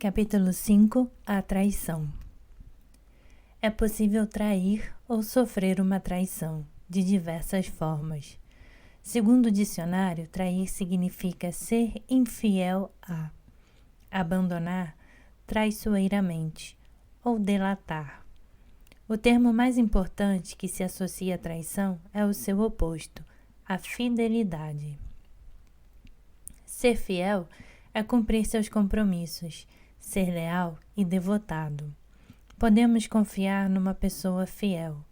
Capítulo 5 – A traição. É possível trair ou sofrer uma traição, de diversas formas. Segundo o dicionário, trair significa ser infiel a, abandonar traiçoeiramente ou delatar. O termo mais importante que se associa à traição é o seu oposto, a fidelidade. Ser fiel é cumprir seus compromissos, ser leal e devotado. Podemos confiar numa pessoa fiel.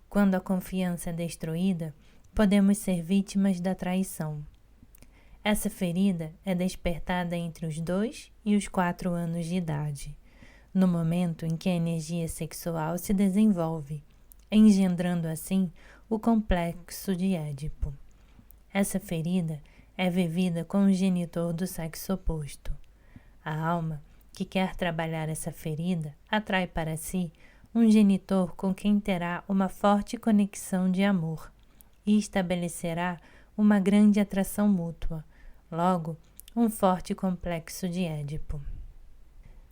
Quando a confiança é destruída, podemos ser vítimas da traição. Essa ferida é despertada entre os 2 e os 4 anos de idade, no momento em que a energia sexual se desenvolve, engendrando assim o complexo de Édipo. Essa ferida é vivida com o genitor do sexo oposto. A alma que quer trabalhar essa ferida atrai para si um genitor com quem terá uma forte conexão de amor e estabelecerá uma grande atração mútua, logo, um forte complexo de Édipo.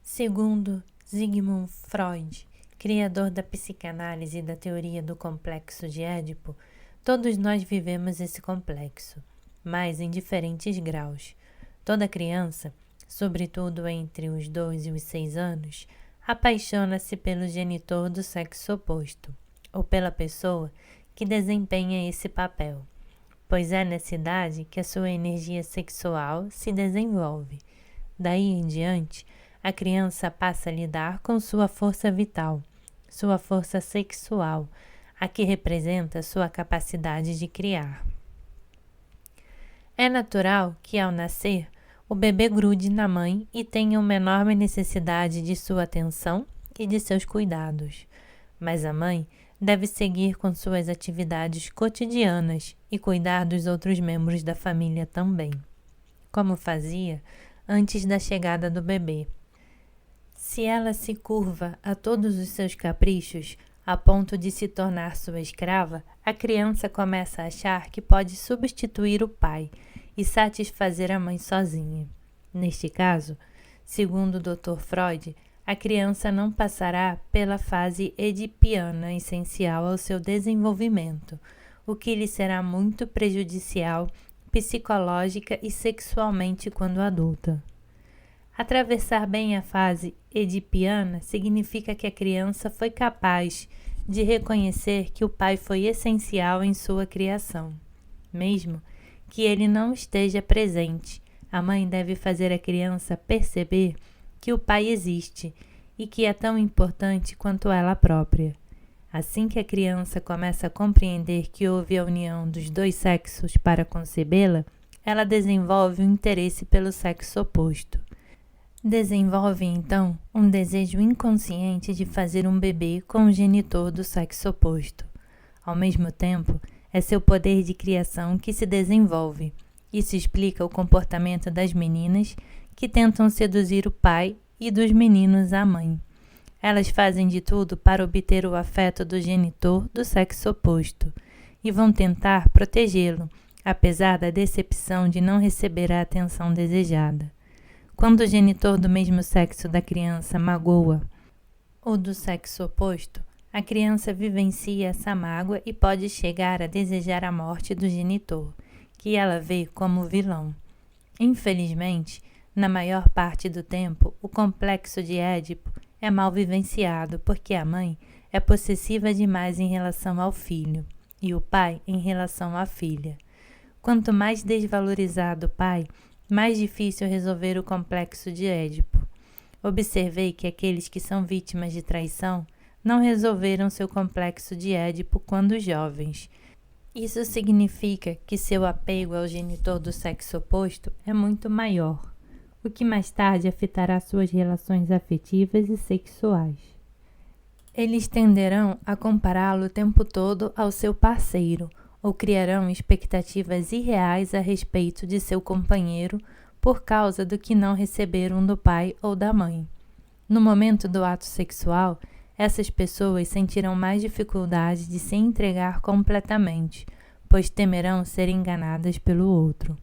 Segundo Sigmund Freud, criador da psicanálise e da teoria do complexo de Édipo, todos nós vivemos esse complexo, mas em diferentes graus. Toda criança, sobretudo entre os 2 e os 6 anos, apaixona-se pelo genitor do sexo oposto, ou pela pessoa que desempenha esse papel, pois é nessa idade que a sua energia sexual se desenvolve. Daí em diante, a criança passa a lidar com sua força vital, sua força sexual, a que representa sua capacidade de criar. É natural que, ao nascer, o bebê grude na mãe e tenha uma enorme necessidade de sua atenção e de seus cuidados. Mas a mãe deve seguir com suas atividades cotidianas e cuidar dos outros membros da família também, como fazia antes da chegada do bebê. Se ela se curva a todos os seus caprichos, a ponto de se tornar sua escrava, a criança começa a achar que pode substituir o pai e satisfazer a mãe sozinha. Neste caso, segundo o Dr. Freud, a criança não passará pela fase edipiana essencial ao seu desenvolvimento, o que lhe será muito prejudicial psicológica e sexualmente quando adulta. Atravessar bem a fase edipiana significa que a criança foi capaz de reconhecer que o pai foi essencial em sua criação. Mesmo que ele não esteja presente, a mãe deve fazer a criança perceber que o pai existe e que é tão importante quanto ela própria. Assim que a criança começa a compreender que houve a união dos 2 sexos para concebê-la, ela desenvolve um interesse pelo sexo oposto. Desenvolve, então, um desejo inconsciente de fazer um bebê com o genitor do sexo oposto. Ao mesmo tempo, é seu poder de criação que se desenvolve. Isso explica o comportamento das meninas que tentam seduzir o pai e dos meninos a mãe. Elas fazem de tudo para obter o afeto do genitor do sexo oposto e vão tentar protegê-lo, apesar da decepção de não receber a atenção desejada. Quando o genitor do mesmo sexo da criança magoa ou do sexo oposto, a criança vivencia essa mágoa e pode chegar a desejar a morte do genitor, que ela vê como vilão. Infelizmente, na maior parte do tempo, o complexo de Édipo é mal vivenciado porque a mãe é possessiva demais em relação ao filho e o pai em relação à filha. Quanto mais desvalorizado o pai, mais difícil resolver o complexo de Édipo. Observei que aqueles que são vítimas de traição não resolveram seu complexo de Édipo quando jovens. Isso significa que seu apego ao genitor do sexo oposto é muito maior, o que mais tarde afetará suas relações afetivas e sexuais. Eles tenderão a compará-lo o tempo todo ao seu parceiro, ou criarão expectativas irreais a respeito de seu companheiro por causa do que não receberam do pai ou da mãe. No momento do ato sexual, essas pessoas sentirão mais dificuldade de se entregar completamente, pois temerão ser enganadas pelo outro.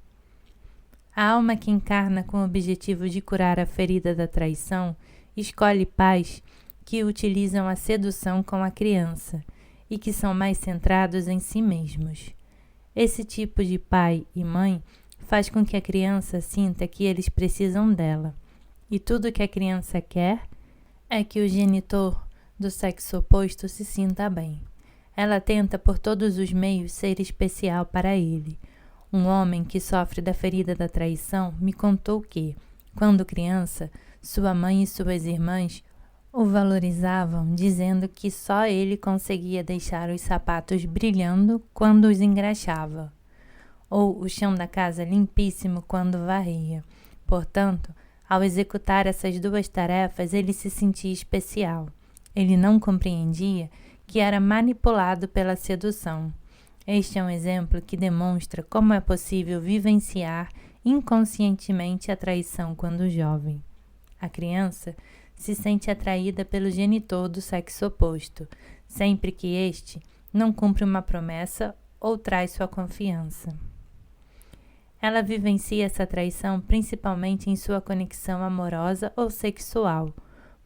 A alma que encarna com o objetivo de curar a ferida da traição escolhe pais que utilizam a sedução com a criança e que são mais centrados em si mesmos. Esse tipo de pai e mãe faz com que a criança sinta que eles precisam dela, e tudo que a criança quer é que o genitor do sexo oposto se sinta bem. Ela tenta por todos os meios ser especial para ele. Um homem que sofre da ferida da traição me contou que, quando criança, sua mãe e suas irmãs o valorizavam, dizendo que só ele conseguia deixar os sapatos brilhando quando os engraxava, ou o chão da casa limpíssimo quando varria. Portanto, ao executar essas duas tarefas, ele se sentia especial. Ele não compreendia que era manipulado pela sedução. Este é um exemplo que demonstra como é possível vivenciar inconscientemente a traição quando jovem. A criança se sente atraída pelo genitor do sexo oposto, sempre que este não cumpre uma promessa ou traz sua confiança. Ela vivencia essa traição principalmente em sua conexão amorosa ou sexual.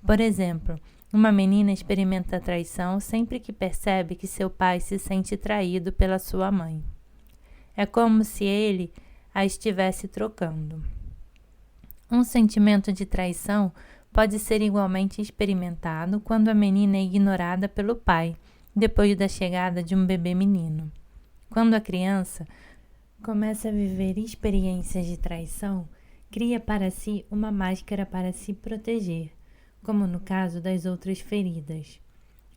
Por exemplo, uma menina experimenta a traição sempre que percebe que seu pai se sente traído pela sua mãe. É como se ele a estivesse trocando. Um sentimento de traição pode ser igualmente experimentado quando a menina é ignorada pelo pai, depois da chegada de um bebê menino. Quando a criança começa a viver experiências de traição, cria para si uma máscara para se proteger, como no caso das outras feridas.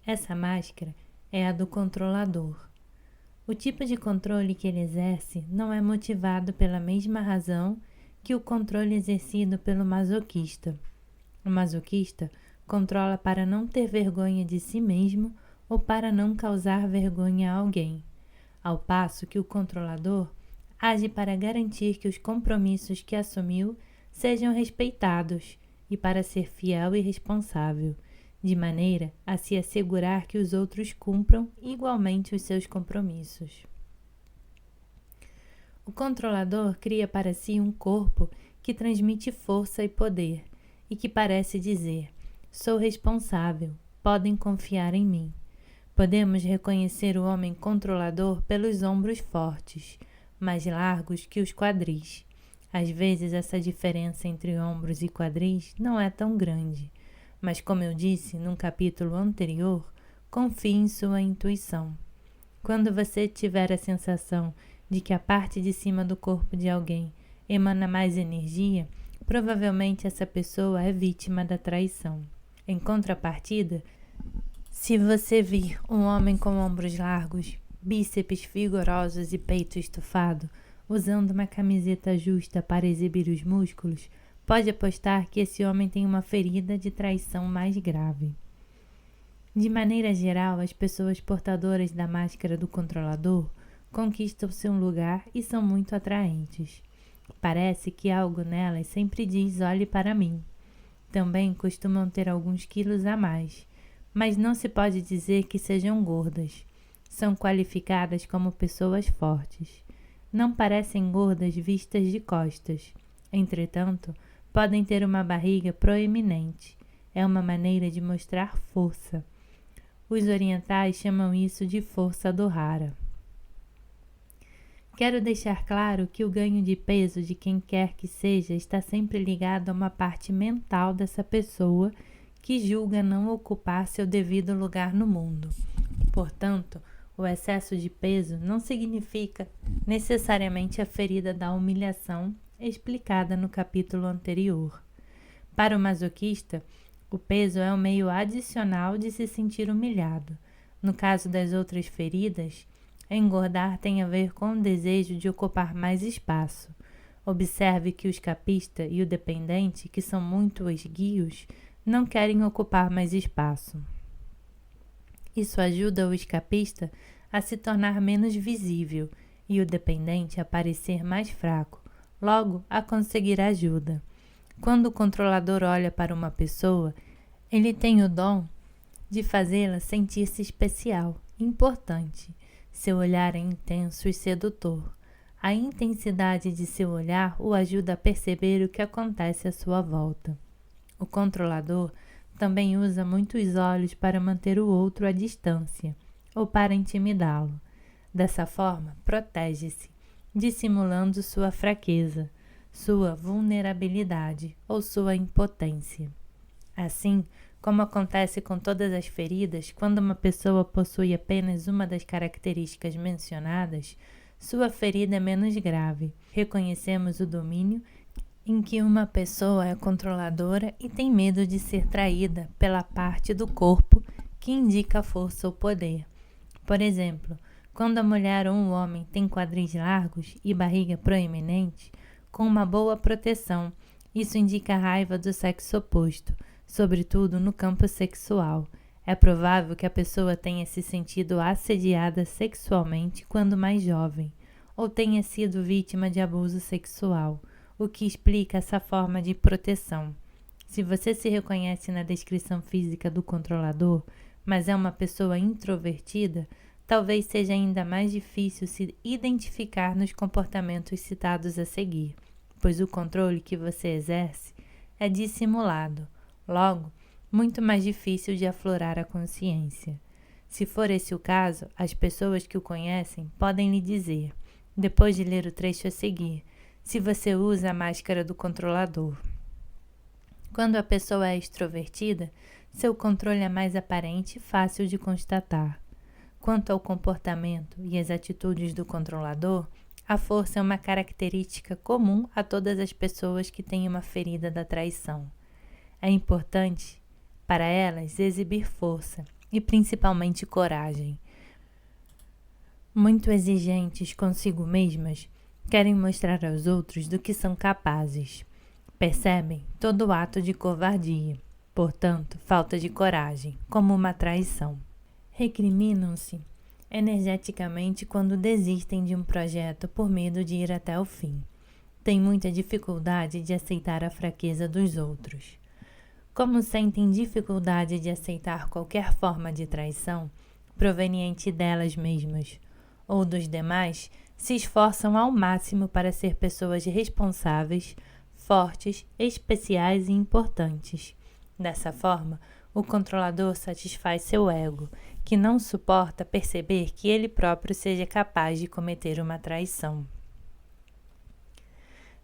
Essa máscara é a do controlador. O tipo de controle que ele exerce não é motivado pela mesma razão que o controle exercido pelo masoquista. O masoquista controla para não ter vergonha de si mesmo ou para não causar vergonha a alguém, ao passo que o controlador age para garantir que os compromissos que assumiu sejam respeitados e para ser fiel e responsável, de maneira a se assegurar que os outros cumpram igualmente os seus compromissos. O controlador cria para si um corpo que transmite força e poder e que parece dizer: sou responsável, podem confiar em mim. Podemos reconhecer o homem controlador pelos ombros fortes, mais largos que os quadris. Às vezes essa diferença entre ombros e quadris não é tão grande, mas como eu disse num capítulo anterior, confie em sua intuição. Quando você tiver a sensação de que a parte de cima do corpo de alguém emana mais energia, provavelmente essa pessoa é vítima da traição. Em contrapartida, se você vir um homem com ombros largos, bíceps vigorosos e peito estufado, usando uma camiseta justa para exibir os músculos, pode apostar que esse homem tem uma ferida de traição mais grave. De maneira geral, as pessoas portadoras da máscara do controlador conquistam seu lugar e são muito atraentes. Parece que algo nelas sempre diz: olhe para mim. Também costumam ter alguns quilos a mais, mas não se pode dizer que sejam gordas. São qualificadas como pessoas fortes. Não parecem gordas vistas de costas. Entretanto, podem ter uma barriga proeminente. É uma maneira de mostrar força. Os orientais chamam isso de força do Hara. Quero deixar claro que o ganho de peso de quem quer que seja está sempre ligado a uma parte mental dessa pessoa que julga não ocupar seu devido lugar no mundo. Portanto, o excesso de peso não significa necessariamente a ferida da humilhação explicada no capítulo anterior. Para o masoquista, o peso é um meio adicional de se sentir humilhado. No caso das outras feridas, engordar tem a ver com o desejo de ocupar mais espaço. Observe que o escapista e o dependente, que são muito esguios, não querem ocupar mais espaço. Isso ajuda o escapista a se tornar menos visível e o dependente a parecer mais fraco, logo a conseguir ajuda. Quando o controlador olha para uma pessoa, ele tem o dom de fazê-la sentir-se especial, importante. Seu olhar é intenso e sedutor. A intensidade de seu olhar o ajuda a perceber o que acontece à sua volta. O controlador também usa muitos olhos para manter o outro à distância ou para intimidá-lo. Dessa forma, protege-se, dissimulando sua fraqueza, sua vulnerabilidade ou sua impotência. Assim, como acontece com todas as feridas, quando uma pessoa possui apenas uma das características mencionadas, sua ferida é menos grave. Reconhecemos o domínio em que uma pessoa é controladora e tem medo de ser traída pela parte do corpo que indica a força ou poder. Por exemplo, quando a mulher ou um homem tem quadris largos e barriga proeminente, com uma boa proteção, isso indica a raiva do sexo oposto, sobretudo no campo sexual. É provável que a pessoa tenha se sentido assediada sexualmente quando mais jovem, ou tenha sido vítima de abuso sexual, o que explica essa forma de proteção. Se você se reconhece na descrição física do controlador, mas é uma pessoa introvertida, talvez seja ainda mais difícil se identificar nos comportamentos citados a seguir, pois o controle que você exerce é dissimulado, logo, muito mais difícil de aflorar a consciência. Se for esse o caso, as pessoas que o conhecem podem lhe dizer, depois de ler o trecho a seguir, se você usa a máscara do controlador. Quando a pessoa é extrovertida, seu controle é mais aparente e fácil de constatar. Quanto ao comportamento e as atitudes do controlador, a força é uma característica comum a todas as pessoas que têm uma ferida da traição. É importante para elas exibir força e principalmente coragem. Muito exigentes consigo mesmas, querem mostrar aos outros do que são capazes. Percebem todo ato de covardia, portanto, falta de coragem, como uma traição. Recriminam-se energeticamente quando desistem de um projeto por medo de ir até o fim. Têm muita dificuldade de aceitar a fraqueza dos outros. Como sentem dificuldade de aceitar qualquer forma de traição, proveniente delas mesmas ou dos demais, se esforçam ao máximo para ser pessoas responsáveis, fortes, especiais e importantes. Dessa forma, o controlador satisfaz seu ego, que não suporta perceber que ele próprio seja capaz de cometer uma traição.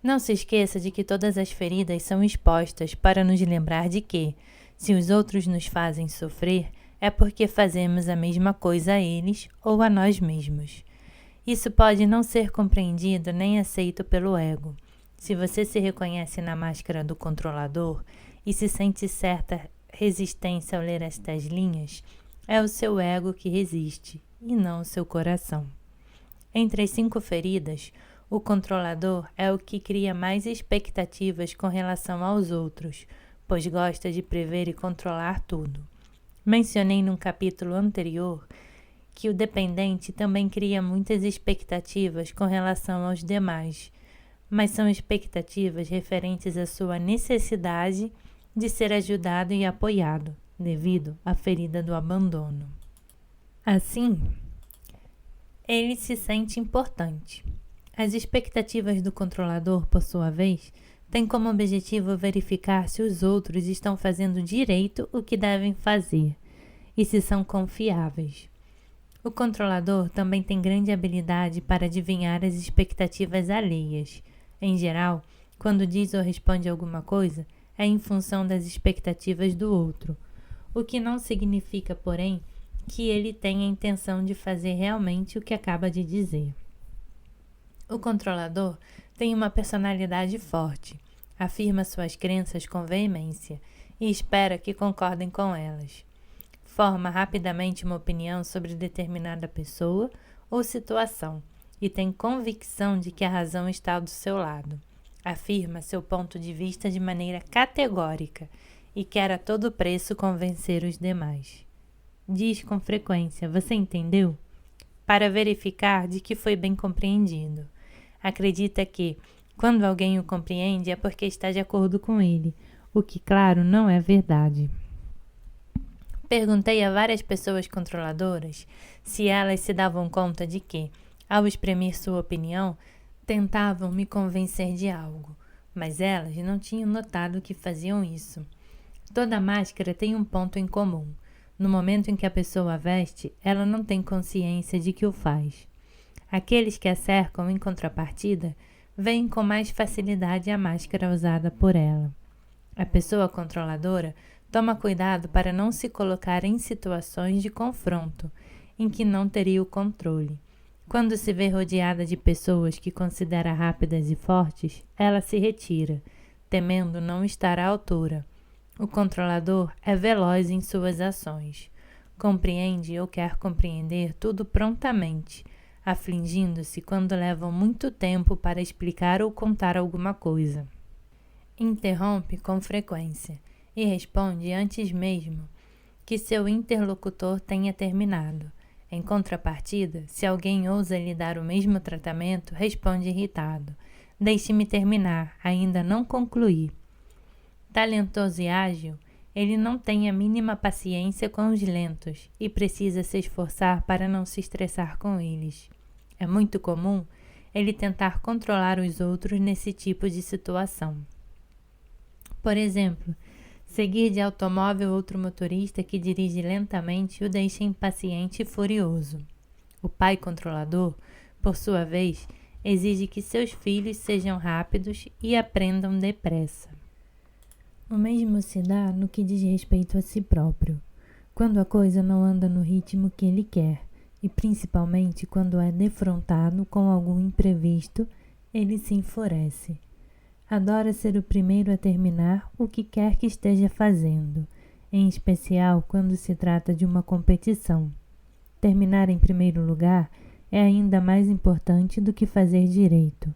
Não se esqueça de que todas as feridas são expostas para nos lembrar de que, se os outros nos fazem sofrer, é porque fazemos a mesma coisa a eles ou a nós mesmos. Isso pode não ser compreendido nem aceito pelo ego. Se você se reconhece na máscara do controlador e se sente certa resistência ao ler estas linhas, é o seu ego que resiste, e não o seu coração. Entre as 5 feridas, o controlador é o que cria mais expectativas com relação aos outros, pois gosta de prever e controlar tudo. Mencionei num capítulo anterior que o dependente também cria muitas expectativas com relação aos demais, mas são expectativas referentes à sua necessidade de ser ajudado e apoiado, devido à ferida do abandono. Assim, ele se sente importante. As expectativas do controlador, por sua vez, têm como objetivo verificar se os outros estão fazendo direito o que devem fazer e se são confiáveis. O controlador também tem grande habilidade para adivinhar as expectativas alheias. Em geral, quando diz ou responde alguma coisa, é em função das expectativas do outro, o que não significa, porém, que ele tenha a intenção de fazer realmente o que acaba de dizer. O controlador tem uma personalidade forte, afirma suas crenças com veemência e espera que concordem com elas. Forma rapidamente uma opinião sobre determinada pessoa ou situação e tem convicção de que a razão está do seu lado. Afirma seu ponto de vista de maneira categórica e quer a todo preço convencer os demais. Diz com frequência, você entendeu? Para verificar de que foi bem compreendido. Acredita que, quando alguém o compreende, é porque está de acordo com ele, o que, claro, não é verdade. Perguntei a várias pessoas controladoras se elas se davam conta de que, ao exprimir sua opinião, Tentavam me convencer de algo, mas elas não tinham notado que faziam isso. Toda máscara tem um ponto em comum. No momento em que a pessoa a veste, ela não tem consciência de que o faz. Aqueles que a cercam, em contrapartida, veem com mais facilidade a máscara usada por ela. A pessoa controladora toma cuidado para não se colocar em situações de confronto, em que não teria o controle. Quando se vê rodeada de pessoas que considera rápidas e fortes, ela se retira, temendo não estar à altura. O controlador é veloz em suas ações. Compreende ou quer compreender tudo prontamente, afligindo-se quando levam muito tempo para explicar ou contar alguma coisa. Interrompe com frequência e responde antes mesmo que seu interlocutor tenha terminado. Em contrapartida, se alguém ousa lhe dar o mesmo tratamento, responde irritado: "Deixe-me terminar, ainda não concluí." Talentoso e ágil, ele não tem a mínima paciência com os lentos e precisa se esforçar para não se estressar com eles. É muito comum ele tentar controlar os outros nesse tipo de situação. Por exemplo, seguir de automóvel outro motorista que dirige lentamente o deixa impaciente e furioso. O pai controlador, por sua vez, exige que seus filhos sejam rápidos e aprendam depressa. O mesmo se dá no que diz respeito a si próprio, quando a coisa não anda no ritmo que ele quer, e principalmente quando é defrontado com algum imprevisto, ele se enfurece. Adora ser o primeiro a terminar o que quer que esteja fazendo, em especial quando se trata de uma competição. Terminar em primeiro lugar é ainda mais importante do que fazer direito.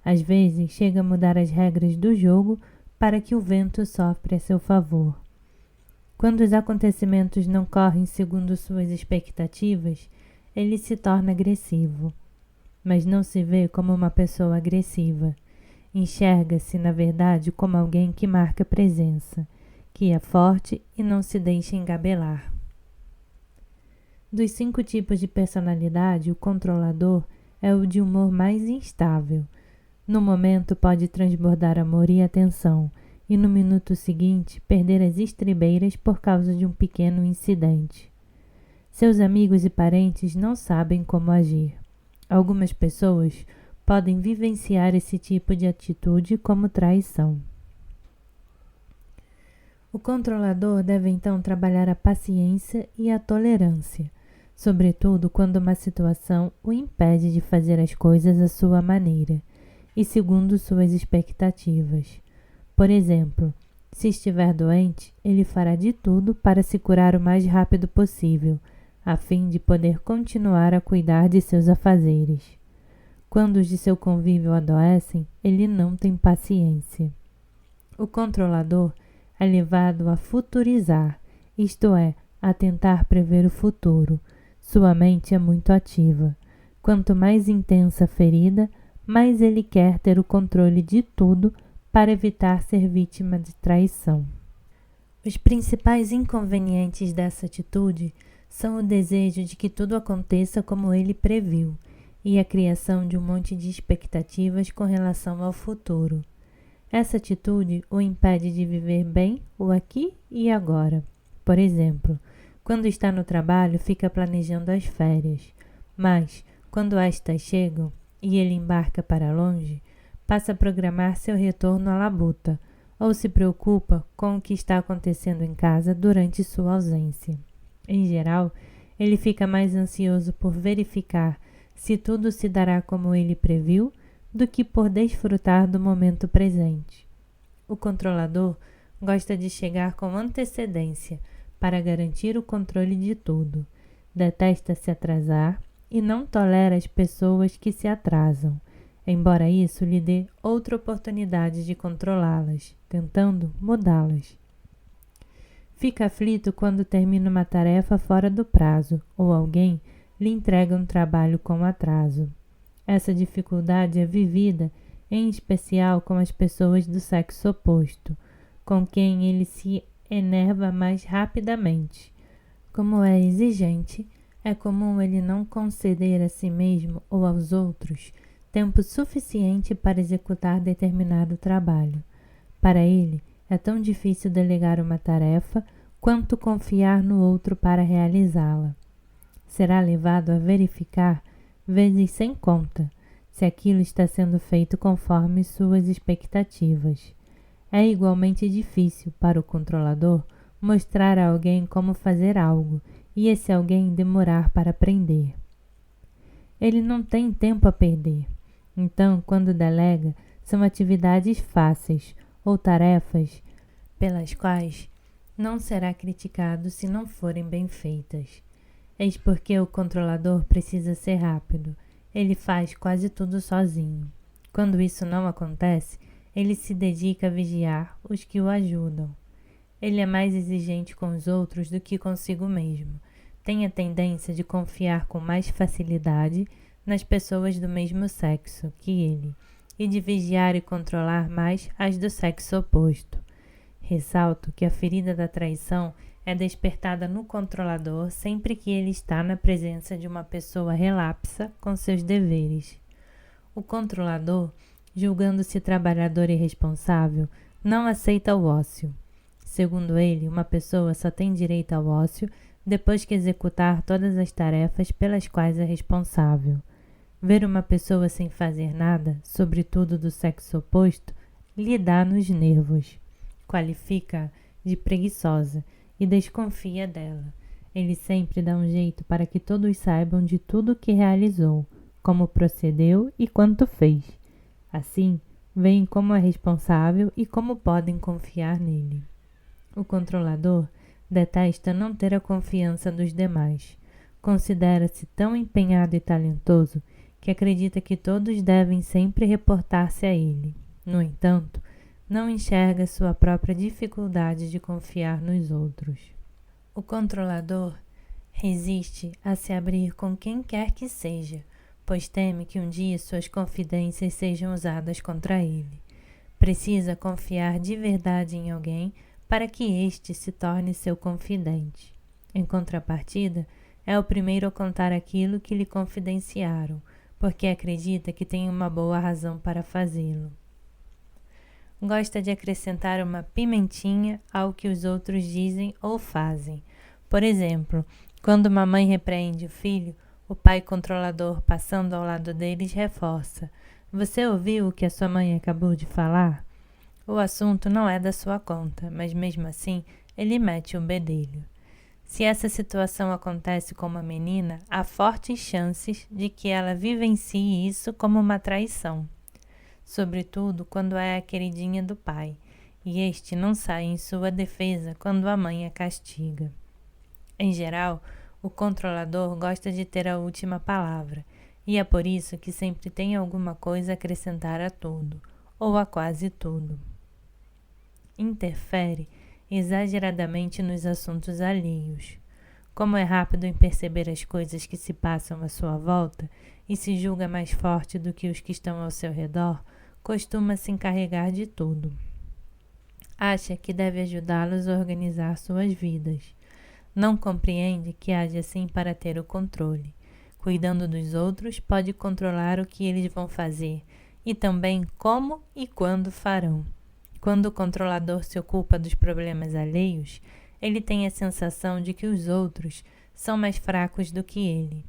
Às vezes chega a mudar as regras do jogo para que o vento sopre a seu favor. Quando os acontecimentos não correm segundo suas expectativas, ele se torna agressivo. Mas não se vê como uma pessoa agressiva. Enxerga-se, na verdade, como alguém que marca presença, que é forte e não se deixa engabelar. Dos 5 tipos de personalidade, o controlador é o de humor mais instável. No momento pode transbordar amor e atenção, e no minuto seguinte perder as estribeiras por causa de um pequeno incidente. Seus amigos e parentes não sabem como agir. Algumas pessoas podem vivenciar esse tipo de atitude como traição. O controlador deve então trabalhar a paciência e a tolerância, sobretudo quando uma situação o impede de fazer as coisas à sua maneira e segundo suas expectativas. Por exemplo, se estiver doente, ele fará de tudo para se curar o mais rápido possível, a fim de poder continuar a cuidar de seus afazeres. Quando os de seu convívio adoecem, ele não tem paciência. O controlador é levado a futurizar, isto é, a tentar prever o futuro. Sua mente é muito ativa. Quanto mais intensa a ferida, mais ele quer ter o controle de tudo para evitar ser vítima de traição. Os principais inconvenientes dessa atitude são o desejo de que tudo aconteça como ele previu e a criação de um monte de expectativas com relação ao futuro. Essa atitude o impede de viver bem o aqui e agora. Por exemplo, quando está no trabalho, fica planejando as férias, mas, quando estas chegam e ele embarca para longe, passa a programar seu retorno à labuta ou se preocupa com o que está acontecendo em casa durante sua ausência. Em geral, ele fica mais ansioso por verificar se tudo se dará como ele previu do que por desfrutar do momento presente. O controlador gosta de chegar com antecedência para garantir o controle de tudo. Detesta se atrasar e não tolera as pessoas que se atrasam, embora isso lhe dê outra oportunidade de controlá-las, tentando mudá-las. Fica aflito quando termina uma tarefa fora do prazo ou alguém lhe entrega um trabalho com atraso. Essa dificuldade é vivida, em especial com as pessoas do sexo oposto, com quem ele se enerva mais rapidamente. Como é exigente, é comum ele não conceder a si mesmo ou aos outros tempo suficiente para executar determinado trabalho. Para ele, é tão difícil delegar uma tarefa quanto confiar no outro para realizá-la. Será levado a verificar, vezes sem conta, se aquilo está sendo feito conforme suas expectativas. É igualmente difícil para o controlador mostrar a alguém como fazer algo e esse alguém demorar para aprender. Ele não tem tempo a perder. Então, quando delega, são atividades fáceis ou tarefas pelas quais não será criticado se não forem bem feitas. Eis porque o controlador precisa ser rápido. Ele faz quase tudo sozinho. Quando isso não acontece, ele se dedica a vigiar os que o ajudam. Ele é mais exigente com os outros do que consigo mesmo. Tem a tendência de confiar com mais facilidade nas pessoas do mesmo sexo que ele e de vigiar e controlar mais as do sexo oposto. Ressalto que a ferida da traição é despertada no controlador sempre que ele está na presença de uma pessoa relapsa com seus deveres. O controlador, julgando-se trabalhador irresponsável, não aceita o ócio. Segundo ele, uma pessoa só tem direito ao ócio depois que executar todas as tarefas pelas quais é responsável. Ver uma pessoa sem fazer nada, sobretudo do sexo oposto, lhe dá nos nervos. Qualifica-a de preguiçosa e desconfia dela. Ele sempre dá um jeito para que todos saibam de tudo o que realizou, como procedeu e quanto fez. Assim, veem como é responsável e como podem confiar nele. O controlador detesta não ter a confiança dos demais. Considera-se tão empenhado e talentoso que acredita que todos devem sempre reportar-se a ele. No entanto, não enxerga sua própria dificuldade de confiar nos outros. O controlador resiste a se abrir com quem quer que seja, pois teme que um dia suas confidências sejam usadas contra ele. Precisa confiar de verdade em alguém para que este se torne seu confidente. Em contrapartida, é o primeiro a contar aquilo que lhe confidenciaram, porque acredita que tem uma boa razão para fazê-lo. Gosta de acrescentar uma pimentinha ao que os outros dizem ou fazem. Por exemplo, quando uma mãe repreende o filho, o pai controlador, passando ao lado deles, reforça: "Você ouviu o que a sua mãe acabou de falar?" O assunto não é da sua conta, mas mesmo assim ele mete o bedelho. Se essa situação acontece com uma menina, há fortes chances de que ela vivencie isso como uma traição, sobretudo quando é a queridinha do pai, e este não sai em sua defesa quando a mãe a castiga. Em geral, o controlador gosta de ter a última palavra, e é por isso que sempre tem alguma coisa a acrescentar a tudo, ou a quase tudo. Interfere exageradamente nos assuntos alheios. Como é rápido em perceber as coisas que se passam à sua volta e se julga mais forte do que os que estão ao seu redor, costuma se encarregar de tudo. Acha que deve ajudá-los a organizar suas vidas. Não compreende que age assim para ter o controle. Cuidando dos outros, pode controlar o que eles vão fazer e também como e quando farão. Quando o controlador se ocupa dos problemas alheios, ele tem a sensação de que os outros são mais fracos do que ele.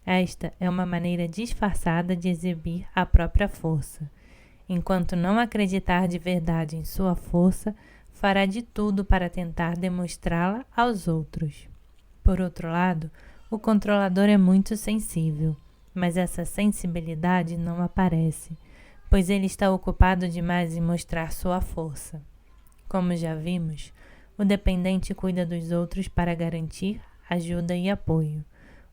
Esta é uma maneira disfarçada de exibir a própria força. Enquanto não acreditar de verdade em sua força, fará de tudo para tentar demonstrá-la aos outros. Por outro lado, o controlador é muito sensível, mas essa sensibilidade não aparece, pois ele está ocupado demais em mostrar sua força. Como já vimos, o dependente cuida dos outros para garantir ajuda e apoio.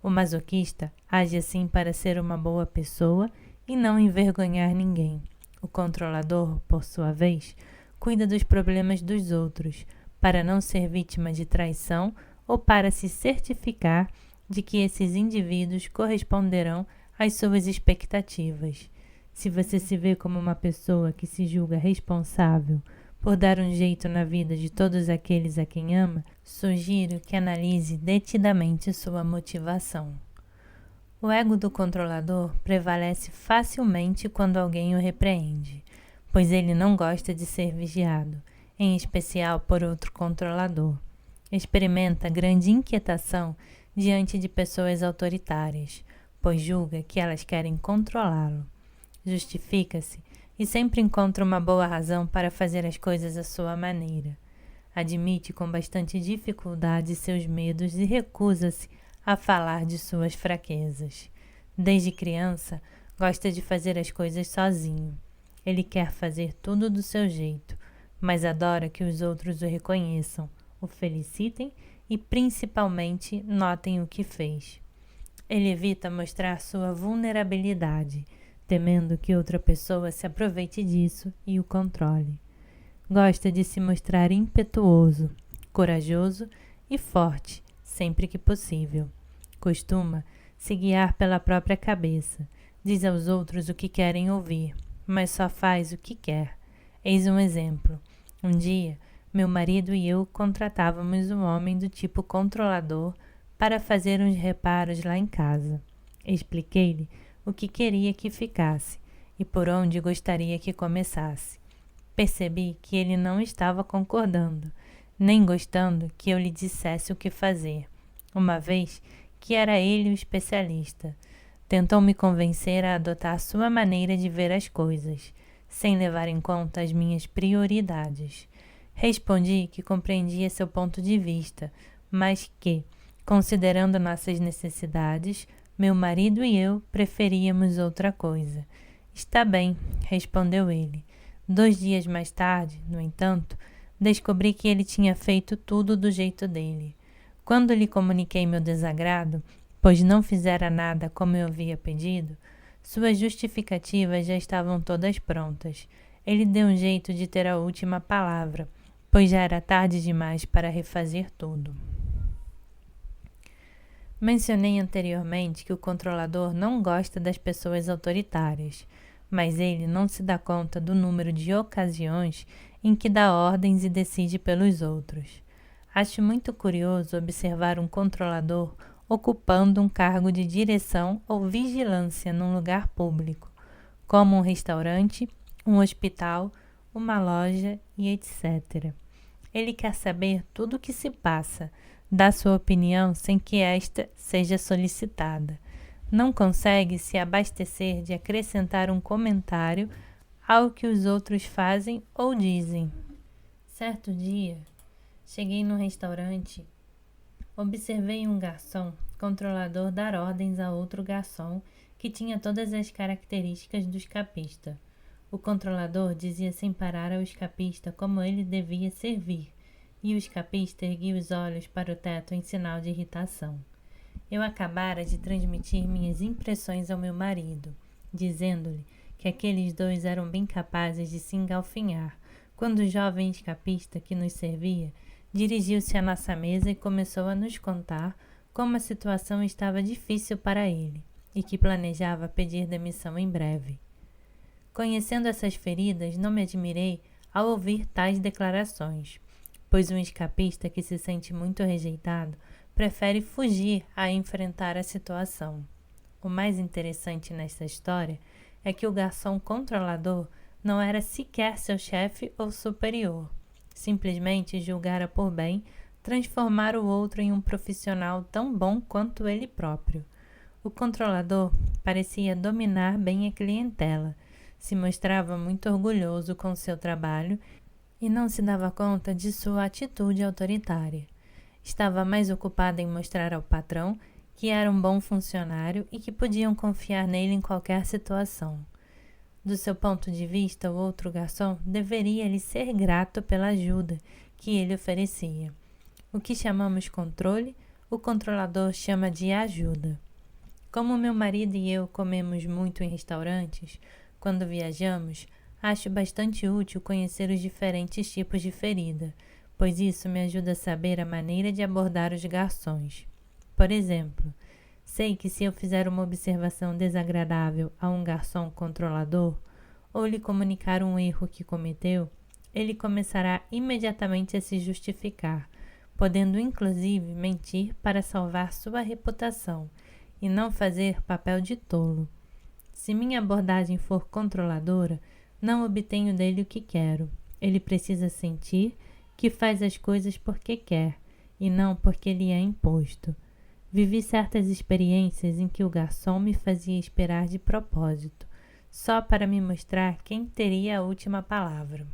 O masoquista age assim para ser uma boa pessoa e não envergonhar ninguém. O controlador, por sua vez, cuida dos problemas dos outros, para não ser vítima de traição ou para se certificar de que esses indivíduos corresponderão às suas expectativas. Se você se vê como uma pessoa que se julga responsável por dar um jeito na vida de todos aqueles a quem ama, sugiro que analise detidamente sua motivação. O ego do controlador prevalece facilmente quando alguém o repreende, pois ele não gosta de ser vigiado, em especial por outro controlador. Experimenta grande inquietação diante de pessoas autoritárias, pois julga que elas querem controlá-lo. Justifica-se e sempre encontra uma boa razão para fazer as coisas à sua maneira. Admite com bastante dificuldade seus medos e recusa-se a falar de suas fraquezas. Desde criança, gosta de fazer as coisas sozinho. Ele quer fazer tudo do seu jeito, mas adora que os outros o reconheçam, o felicitem e principalmente notem o que fez. Ele evita mostrar sua vulnerabilidade, temendo que outra pessoa se aproveite disso e o controle. Gosta de se mostrar impetuoso, corajoso e forte, sempre que possível. Costuma se guiar pela própria cabeça, diz aos outros o que querem ouvir, mas só faz o que quer. Eis um exemplo. Um dia, meu marido e eu contratávamos um homem do tipo controlador para fazer uns reparos lá em casa. Expliquei-lhe o que queria que ficasse e por onde gostaria que começasse. Percebi que ele não estava concordando, nem gostando que eu lhe dissesse o que fazer, uma vez que era ele o especialista. Tentou me convencer a adotar sua maneira de ver as coisas, sem levar em conta as minhas prioridades. Respondi que compreendia seu ponto de vista, mas que, considerando nossas necessidades, meu marido e eu preferíamos outra coisa. Está bem, respondeu ele. 2 dias mais tarde, no entanto, descobri que ele tinha feito tudo do jeito dele. Quando lhe comuniquei meu desagrado, pois não fizera nada como eu havia pedido, suas justificativas já estavam todas prontas. Ele deu um jeito de ter a última palavra, pois já era tarde demais para refazer tudo. Mencionei anteriormente que o controlador não gosta das pessoas autoritárias, mas ele não se dá conta do número de ocasiões em que dá ordens e decide pelos outros. Acho muito curioso observar um controlador ocupando um cargo de direção ou vigilância num lugar público, como um restaurante, um hospital, uma loja e etc. Ele quer saber tudo o que se passa, dá sua opinião sem que esta seja solicitada. Não consegue se abastecer de acrescentar um comentário ao que os outros fazem ou dizem. Certo dia, cheguei num restaurante, observei um garçom controlador dar ordens a outro garçom que tinha todas as características do escapista. O controlador dizia sem parar ao escapista como ele devia servir, e o escapista erguia os olhos para o teto em sinal de irritação. Eu acabara de transmitir minhas impressões ao meu marido, dizendo-lhe que aqueles dois eram bem capazes de se engalfinhar, quando o jovem escapista que nos servia dirigiu-se à nossa mesa e começou a nos contar como a situação estava difícil para ele e que planejava pedir demissão em breve. Conhecendo essas feridas, não me admirei ao ouvir tais declarações, pois um escapista que se sente muito rejeitado prefere fugir a enfrentar a situação. O mais interessante nesta história é que o garçom controlador não era sequer seu chefe ou superior. Simplesmente julgara por bem transformar o outro em um profissional tão bom quanto ele próprio. O controlador parecia dominar bem a clientela, se mostrava muito orgulhoso com seu trabalho e não se dava conta de sua atitude autoritária. Estava mais ocupado em mostrar ao patrão que era um bom funcionário e que podiam confiar nele em qualquer situação. Do seu ponto de vista, o outro garçom deveria lhe ser grato pela ajuda que ele oferecia. O que chamamos controle, o controlador chama de ajuda. Como meu marido e eu comemos muito em restaurantes, quando viajamos, acho bastante útil conhecer os diferentes tipos de ferida, pois isso me ajuda a saber a maneira de abordar os garçons. Por exemplo, sei que se eu fizer uma observação desagradável a um garçom controlador, ou lhe comunicar um erro que cometeu, ele começará imediatamente a se justificar, podendo inclusive mentir para salvar sua reputação, e não fazer papel de tolo. Se minha abordagem for controladora, não obtenho dele o que quero. Ele precisa sentir que faz as coisas porque quer e não porque lhe é imposto. Vivi certas experiências em que o garçom me fazia esperar de propósito, só para me mostrar quem teria a última palavra.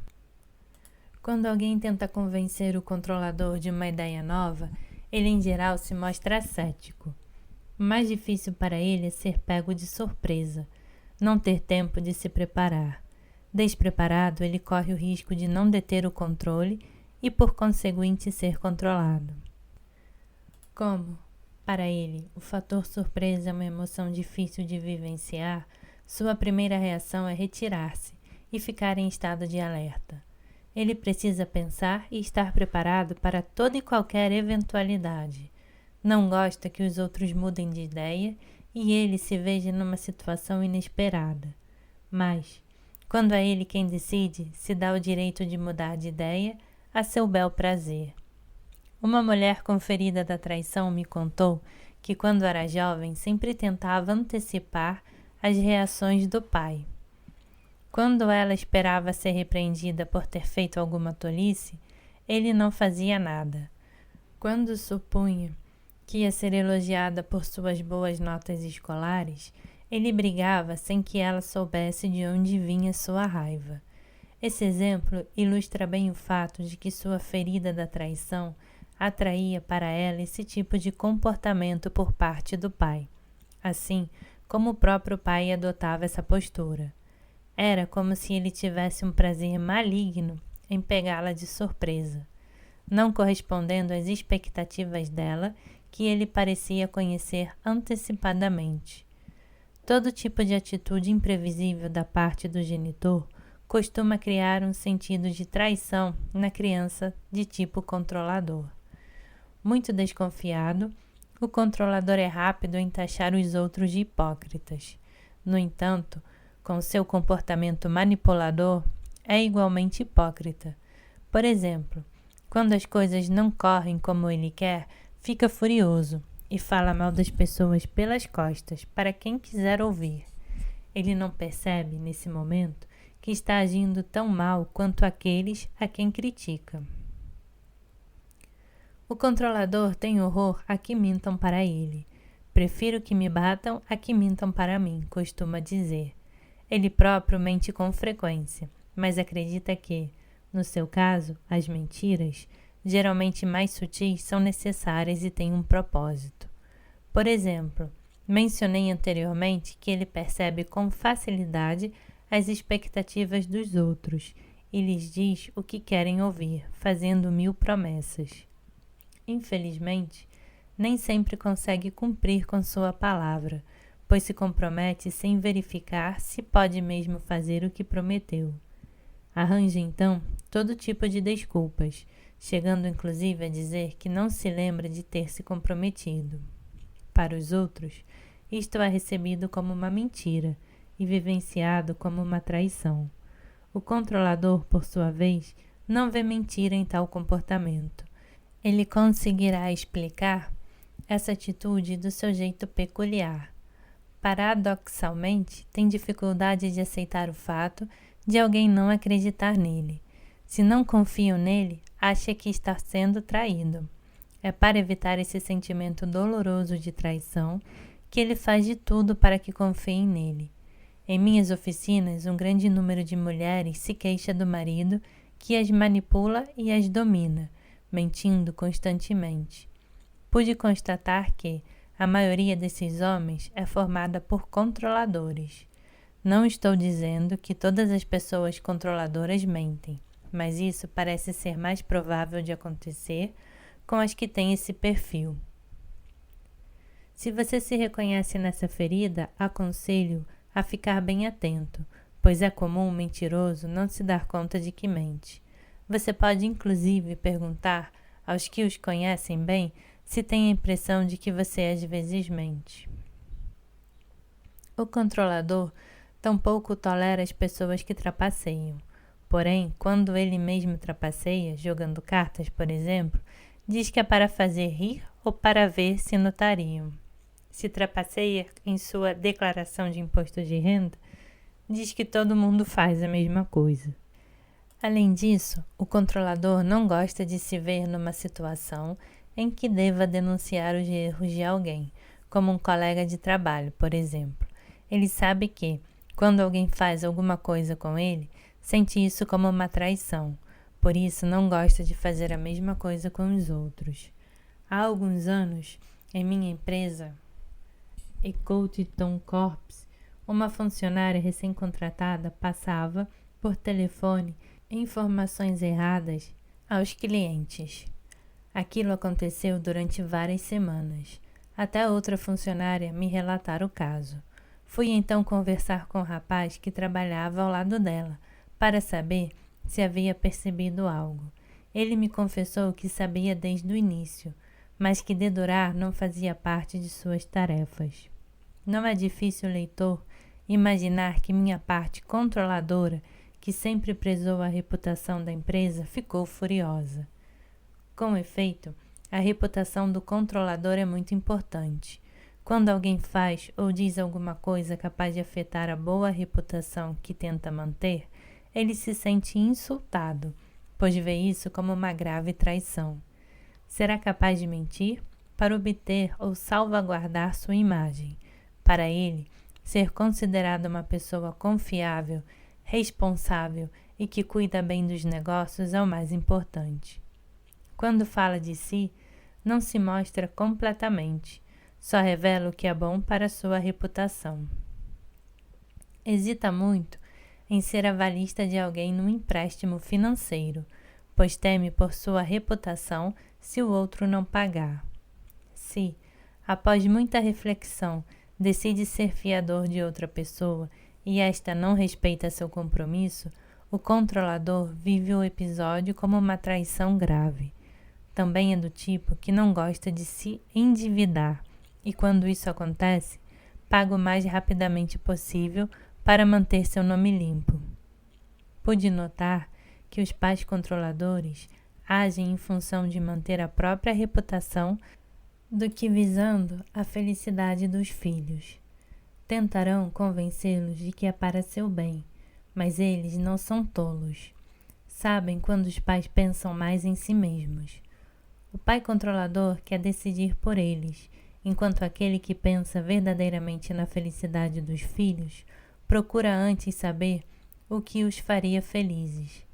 Quando alguém tenta convencer o controlador de uma ideia nova, ele em geral se mostra cético. O mais difícil para ele é ser pego de surpresa, não ter tempo de se preparar. Despreparado, ele corre o risco de não deter o controle e, por conseguinte, ser controlado. Como, para ele, o fator surpresa é uma emoção difícil de vivenciar, sua primeira reação é retirar-se e ficar em estado de alerta. Ele precisa pensar e estar preparado para toda e qualquer eventualidade. Não gosta que os outros mudem de ideia e ele se veja numa situação inesperada. Mas, quando é ele quem decide, se dá o direito de mudar de ideia a seu bel prazer. Uma mulher com ferida da traição me contou que, quando era jovem, sempre tentava antecipar as reações do pai. Quando ela esperava ser repreendida por ter feito alguma tolice, ele não fazia nada. Quando supunha que ia ser elogiada por suas boas notas escolares, ele brigava sem que ela soubesse de onde vinha sua raiva. Esse exemplo ilustra bem o fato de que sua ferida da traição atraía para ela esse tipo de comportamento por parte do pai, assim como o próprio pai adotava essa postura. Era como se ele tivesse um prazer maligno em pegá-la de surpresa, não correspondendo às expectativas dela que ele parecia conhecer antecipadamente. Todo tipo de atitude imprevisível da parte do genitor costuma criar um sentido de traição na criança de tipo controlador. Muito desconfiado, o controlador é rápido em taxar os outros de hipócritas. No entanto, com seu comportamento manipulador, é igualmente hipócrita. Por exemplo, quando as coisas não correm como ele quer, fica furioso e fala mal das pessoas pelas costas para quem quiser ouvir. Ele não percebe, nesse momento, que está agindo tão mal quanto aqueles a quem critica. O controlador tem horror a que mintam para ele. Prefiro que me batam a que mintam para mim, costuma dizer. Ele próprio mente com frequência, mas acredita que, no seu caso, as mentiras, geralmente mais sutis, são necessárias e têm um propósito. Por exemplo, mencionei anteriormente que ele percebe com facilidade as expectativas dos outros e lhes diz o que querem ouvir, fazendo 1000 promessas. Infelizmente, nem sempre consegue cumprir com sua palavra, pois se compromete sem verificar se pode mesmo fazer o que prometeu. Arranja então todo tipo de desculpas, chegando inclusive a dizer que não se lembra de ter se comprometido. Para os outros, isto é recebido como uma mentira e vivenciado como uma traição. O controlador, por sua vez, não vê mentira em tal comportamento. Ele conseguirá explicar essa atitude do seu jeito peculiar. Paradoxalmente, tem dificuldade de aceitar o fato de alguém não acreditar nele. Se não confiam nele, acha que está sendo traído. É para evitar esse sentimento doloroso de traição que ele faz de tudo para que confiem nele. Em minhas oficinas, um grande número de mulheres se queixa do marido que as manipula e as domina, mentindo constantemente. Pude constatar que a maioria desses homens é formada por controladores. Não estou dizendo que todas as pessoas controladoras mentem, mas isso parece ser mais provável de acontecer com as que têm esse perfil. Se você se reconhece nessa ferida, aconselho a ficar bem atento, pois é comum um mentiroso não se dar conta de que mente. Você pode inclusive perguntar aos que os conhecem bem se tem a impressão de que você às vezes mente. O controlador tampouco tolera as pessoas que trapaceiam. Porém, quando ele mesmo trapaceia, jogando cartas, por exemplo, diz que é para fazer rir ou para ver se notariam. se trapaceia em sua declaração de imposto de renda, diz que todo mundo faz a mesma coisa. Além disso, o controlador não gosta de se ver numa situação em que deva denunciar os erros de alguém, como um colega de trabalho, por exemplo. Ele sabe que, quando alguém faz alguma coisa com ele, sente isso como uma traição. Por isso, não gosta de fazer a mesma coisa com os outros. Há alguns anos, em minha empresa, Ecoughton Corps, uma funcionária recém-contratada passava, por telefone, informações erradas aos clientes. Aquilo aconteceu durante várias semanas, até outra funcionária me relatar o caso. Fui então conversar com o rapaz que trabalhava ao lado dela, para saber se havia percebido algo. Ele me confessou que sabia desde o início, mas que dedurar não fazia parte de suas tarefas. Não é difícil, leitor, imaginar que minha parte controladora, que sempre prezou a reputação da empresa, ficou furiosa. Com efeito, a reputação do controlador é muito importante. Quando alguém faz ou diz alguma coisa capaz de afetar a boa reputação que tenta manter, ele se sente insultado, pois vê isso como uma grave traição. Será capaz de mentir para obter ou salvaguardar sua imagem. Para ele, ser considerado uma pessoa confiável, responsável e que cuida bem dos negócios é o mais importante. Quando fala de si, não se mostra completamente, só revela o que é bom para sua reputação. Hesita muito em ser avalista de alguém num empréstimo financeiro, pois teme por sua reputação se o outro não pagar. Se, após muita reflexão, decide ser fiador de outra pessoa e esta não respeita seu compromisso, o controlador vive o episódio como uma traição grave. Também é do tipo que não gosta de se endividar e, quando isso acontece, paga o mais rapidamente possível para manter seu nome limpo. Pude notar que os pais controladores agem em função de manter a própria reputação do que visando a felicidade dos filhos. Tentarão convencê-los de que é para seu bem, mas eles não são tolos. Sabem quando os pais pensam mais em si mesmos. O pai controlador quer decidir por eles, enquanto aquele que pensa verdadeiramente na felicidade dos filhos procura antes saber o que os faria felizes.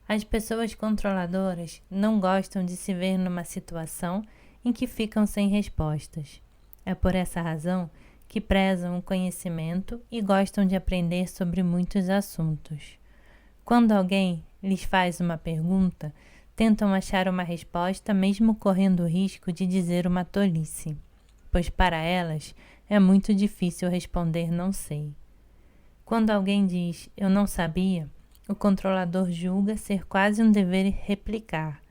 As pessoas controladoras não gostam de se ver numa situação em que ficam sem respostas. É por essa razão que prezam o conhecimento e gostam de aprender sobre muitos assuntos. Quando alguém lhes faz uma pergunta, tentam achar uma resposta mesmo correndo o risco de dizer uma tolice, pois para elas é muito difícil responder não sei. Quando alguém diz eu não sabia, o controlador julga ser quase um dever replicar,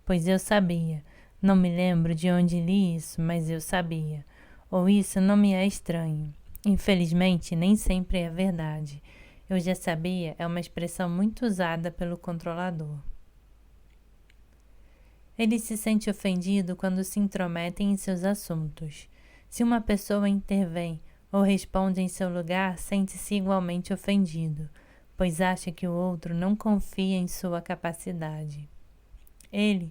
pois eu sabia, não me lembro de onde li isso, mas eu sabia, ou isso não me é estranho. Infelizmente, nem sempre é verdade. Eu já sabia é uma expressão muito usada pelo controlador. Ele se sente ofendido quando se intrometem em seus assuntos. Se uma pessoa intervém ou responde em seu lugar, sente-se igualmente ofendido, pois acha que o outro não confia em sua capacidade. Ele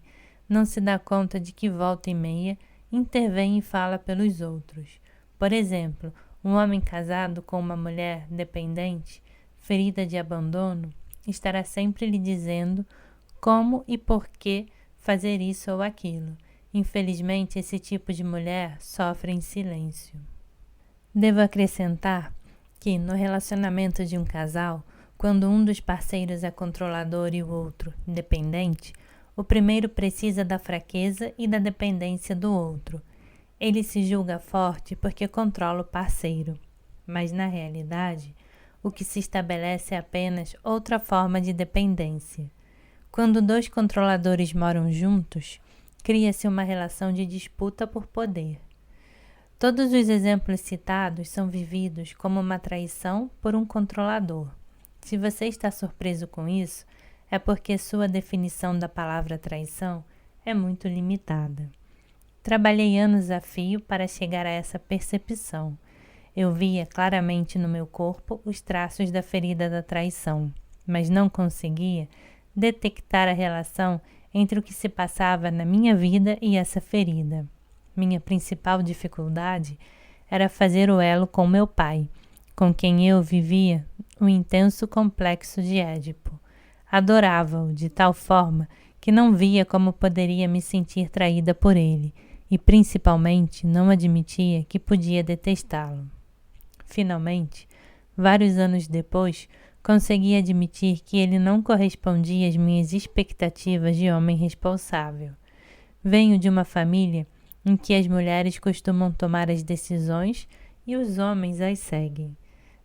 não se dá conta de que volta e meia intervém e fala pelos outros. Por exemplo, um homem casado com uma mulher dependente, ferida de abandono, estará sempre lhe dizendo como e por que fazer isso ou aquilo. Infelizmente, esse tipo de mulher sofre em silêncio. Devo acrescentar que, no relacionamento de um casal, quando um dos parceiros é controlador e o outro dependente, o primeiro precisa da fraqueza e da dependência do outro. Ele se julga forte porque controla o parceiro, mas na realidade, o que se estabelece é apenas outra forma de dependência. Quando dois controladores moram juntos, cria-se uma relação de disputa por poder. Todos os exemplos citados são vividos como uma traição por um controlador. Se você está surpreso com isso, é porque sua definição da palavra traição é muito limitada. Trabalhei anos a fio para chegar a essa percepção. Eu via claramente no meu corpo os traços da ferida da traição, mas não conseguia detectar a relação entre o que se passava na minha vida e essa ferida. Minha principal dificuldade era fazer o elo com meu pai, com quem eu vivia o intenso complexo de Édipo. Adorava-o de tal forma que não via como poderia me sentir traída por ele, e principalmente não admitia que podia detestá-lo. Finalmente, vários anos depois, consegui admitir que ele não correspondia às minhas expectativas de homem responsável. Venho de uma família em que as mulheres costumam tomar as decisões e os homens as seguem.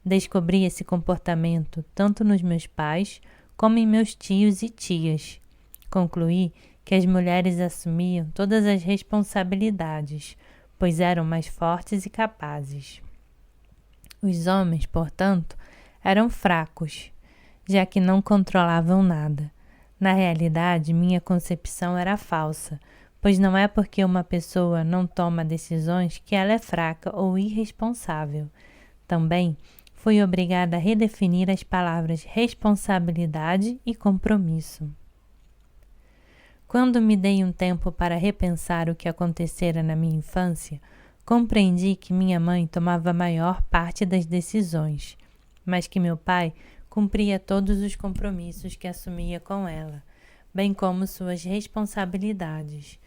Descobri esse comportamento tanto nos meus pais como em meus tios e tias. Concluí que as mulheres assumiam todas as responsabilidades, pois eram mais fortes e capazes. Os homens, portanto, eram fracos, já que não controlavam nada. Na realidade, minha concepção era falsa, pois não é porque uma pessoa não toma decisões que ela é fraca ou irresponsável. Também fui obrigada a redefinir as palavras responsabilidade e compromisso. Quando me dei um tempo para repensar o que acontecera na minha infância, compreendi que minha mãe tomava a maior parte das decisões, mas que meu pai cumpria todos os compromissos que assumia com ela, bem como suas responsabilidades.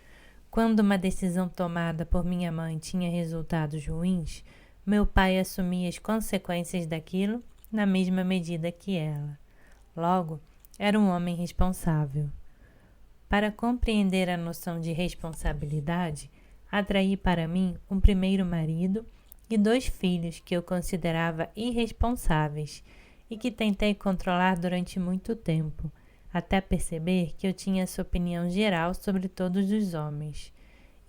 Quando uma decisão tomada por minha mãe tinha resultados ruins, meu pai assumia as consequências daquilo na mesma medida que ela. Logo, era um homem responsável. Para compreender a noção de responsabilidade, atraí para mim um primeiro marido e 2 filhos que eu considerava irresponsáveis e que tentei controlar durante muito tempo, até perceber que eu tinha essa opinião geral sobre todos os homens.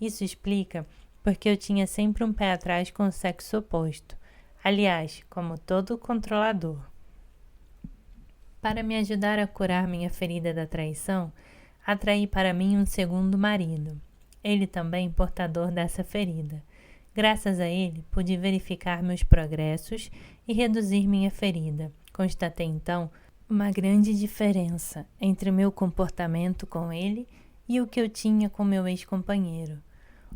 Isso explica porque eu tinha sempre um pé atrás com o sexo oposto, aliás, como todo controlador. Para me ajudar a curar minha ferida da traição, atraí para mim um segundo marido, ele também portador dessa ferida. Graças a ele, pude verificar meus progressos e reduzir minha ferida. Constatei então uma grande diferença entre o meu comportamento com ele e o que eu tinha com meu ex-companheiro.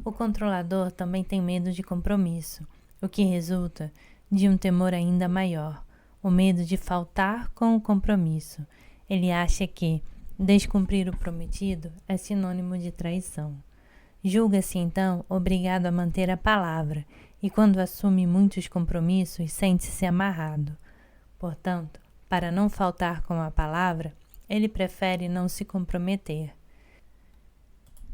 O controlador também tem medo de compromisso, o que resulta de um temor ainda maior, o medo de faltar com o compromisso. Ele acha que descumprir o prometido é sinônimo de traição. Julga-se então obrigado a manter a palavra e quando assume muitos compromissos sente-se amarrado. Portanto, para não faltar com a palavra, ele prefere não se comprometer.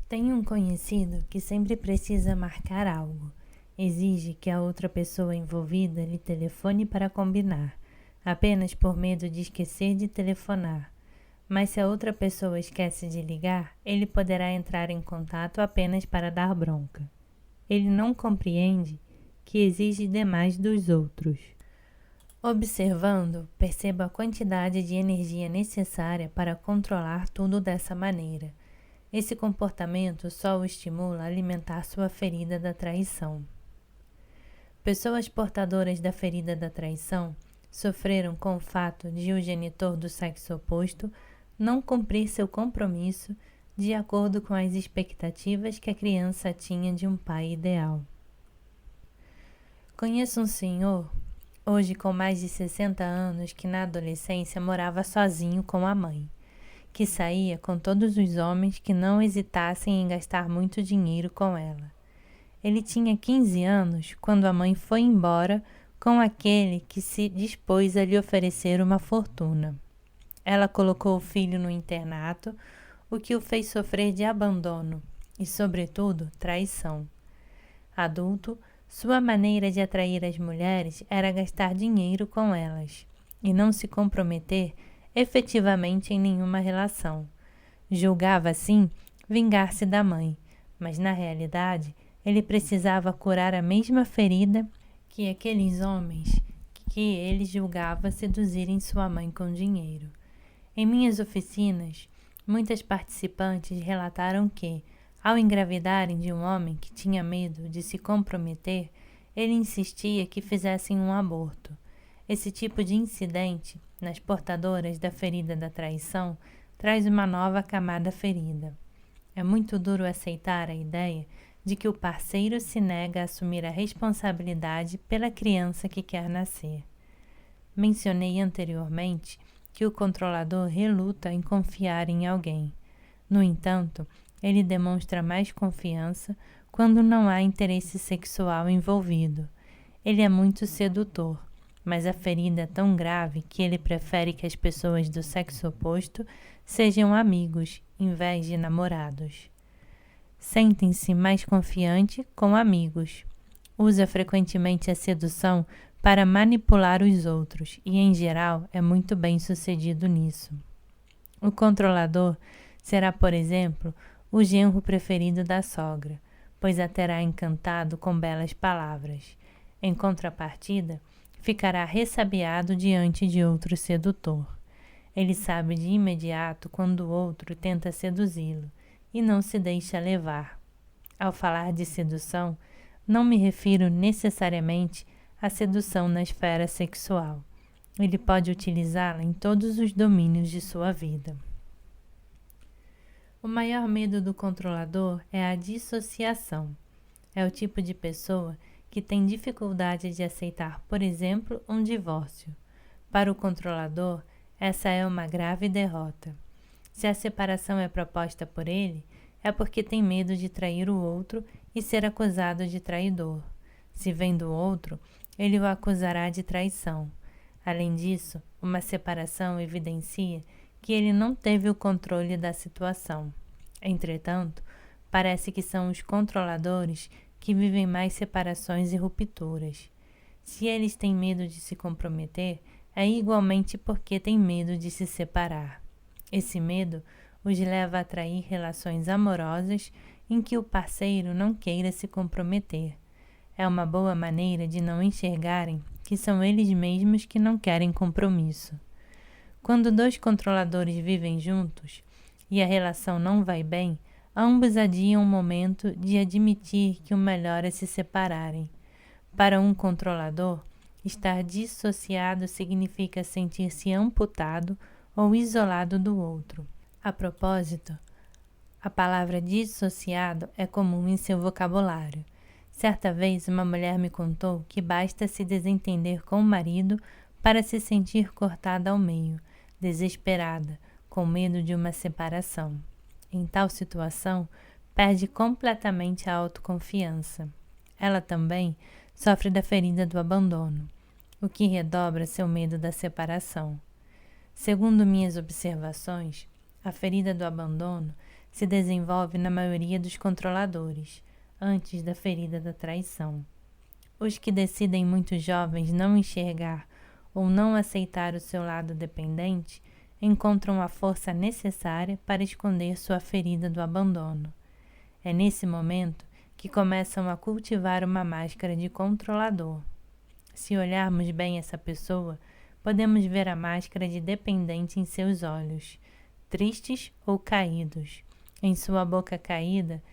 Tenho um conhecido que sempre precisa marcar algo. Exige que a outra pessoa envolvida lhe telefone para combinar, apenas por medo de esquecer de telefonar. Mas se a outra pessoa esquece de ligar, ele poderá entrar em contato apenas para dar bronca. Ele não compreende que exige demais dos outros. Observando, percebo a quantidade de energia necessária para controlar tudo dessa maneira. Esse comportamento só o estimula a alimentar sua ferida da traição. Pessoas portadoras da ferida da traição sofreram com o fato de o genitor do sexo oposto não cumprir seu compromisso de acordo com as expectativas que a criança tinha de um pai ideal. Conheço um senhor, hoje com mais de 60 anos, que na adolescência morava sozinho com a mãe, que saía com todos os homens que não hesitassem em gastar muito dinheiro com ela. Ele tinha 15 anos quando a mãe foi embora com aquele que se dispôs a lhe oferecer uma fortuna. Ela colocou o filho no internato, o que o fez sofrer de abandono e, sobretudo, traição. Adulto, sua maneira de atrair as mulheres era gastar dinheiro com elas e não se comprometer efetivamente em nenhuma relação. Julgava, assim, vingar-se da mãe, mas, na realidade, ele precisava curar a mesma ferida que aqueles homens que ele julgava seduzirem sua mãe com dinheiro. Em minhas oficinas, muitas participantes relataram que, Ao engravidarem de um homem que tinha medo de se comprometer, ele insistia que fizessem um aborto. Esse tipo de incidente, nas portadoras da ferida da traição, traz uma nova camada ferida. É muito duro aceitar a ideia de que o parceiro se nega a assumir a responsabilidade pela criança que quer nascer. Mencionei anteriormente que o controlador reluta em confiar em alguém. No entanto, ele demonstra mais confiança quando não há interesse sexual envolvido. Ele é muito sedutor, mas a ferida é tão grave que ele prefere que as pessoas do sexo oposto sejam amigos, em vez de namorados. Sentem-se mais confiante com amigos. Usa frequentemente a sedução para manipular os outros e, em geral, é muito bem sucedido nisso. O controlador será, por exemplo, o genro preferido da sogra, pois a terá encantado com belas palavras. Em contrapartida, ficará ressabiado diante de outro sedutor. Ele sabe de imediato quando o outro tenta seduzi-lo e não se deixa levar. Ao falar de sedução, não me refiro necessariamente à sedução na esfera sexual. Ele pode utilizá-la em todos os domínios de sua vida. O maior medo do controlador é a dissociação. É o tipo de pessoa que tem dificuldade de aceitar, por exemplo, um divórcio. Para o controlador, essa é uma grave derrota. Se a separação é proposta por ele, é porque tem medo de trair o outro e ser acusado de traidor. Se vem do outro, ele o acusará de traição. Além disso, uma separação evidencia que ele não teve o controle da situação. Entretanto, parece que são os controladores que vivem mais separações e rupturas. Se eles têm medo de se comprometer, é igualmente porque têm medo de se separar. Esse medo os leva a atrair relações amorosas em que o parceiro não queira se comprometer. É uma boa maneira de não enxergarem que são eles mesmos que não querem compromisso. Quando dois controladores vivem juntos e a relação não vai bem, ambos adiam o momento de admitir que o melhor é se separarem. Para um controlador, estar dissociado significa sentir-se amputado ou isolado do outro. A propósito, a palavra dissociado é comum em seu vocabulário. Certa vez uma mulher me contou que basta se desentender com o marido para se sentir cortada ao meio, desesperada, com medo de uma separação. Em tal situação, perde completamente a autoconfiança. Ela também sofre da ferida do abandono, o que redobra seu medo da separação. Segundo minhas observações, a ferida do abandono se desenvolve na maioria dos controladores, antes da ferida da traição. Os que decidem muito jovens não enxergar ou não aceitar o seu lado dependente encontram a força necessária para esconder sua ferida do abandono. É nesse momento que começam a cultivar uma máscara de controlador. Se olharmos bem essa pessoa, podemos ver a máscara de dependente em seus olhos, tristes ou caídos, em sua boca caída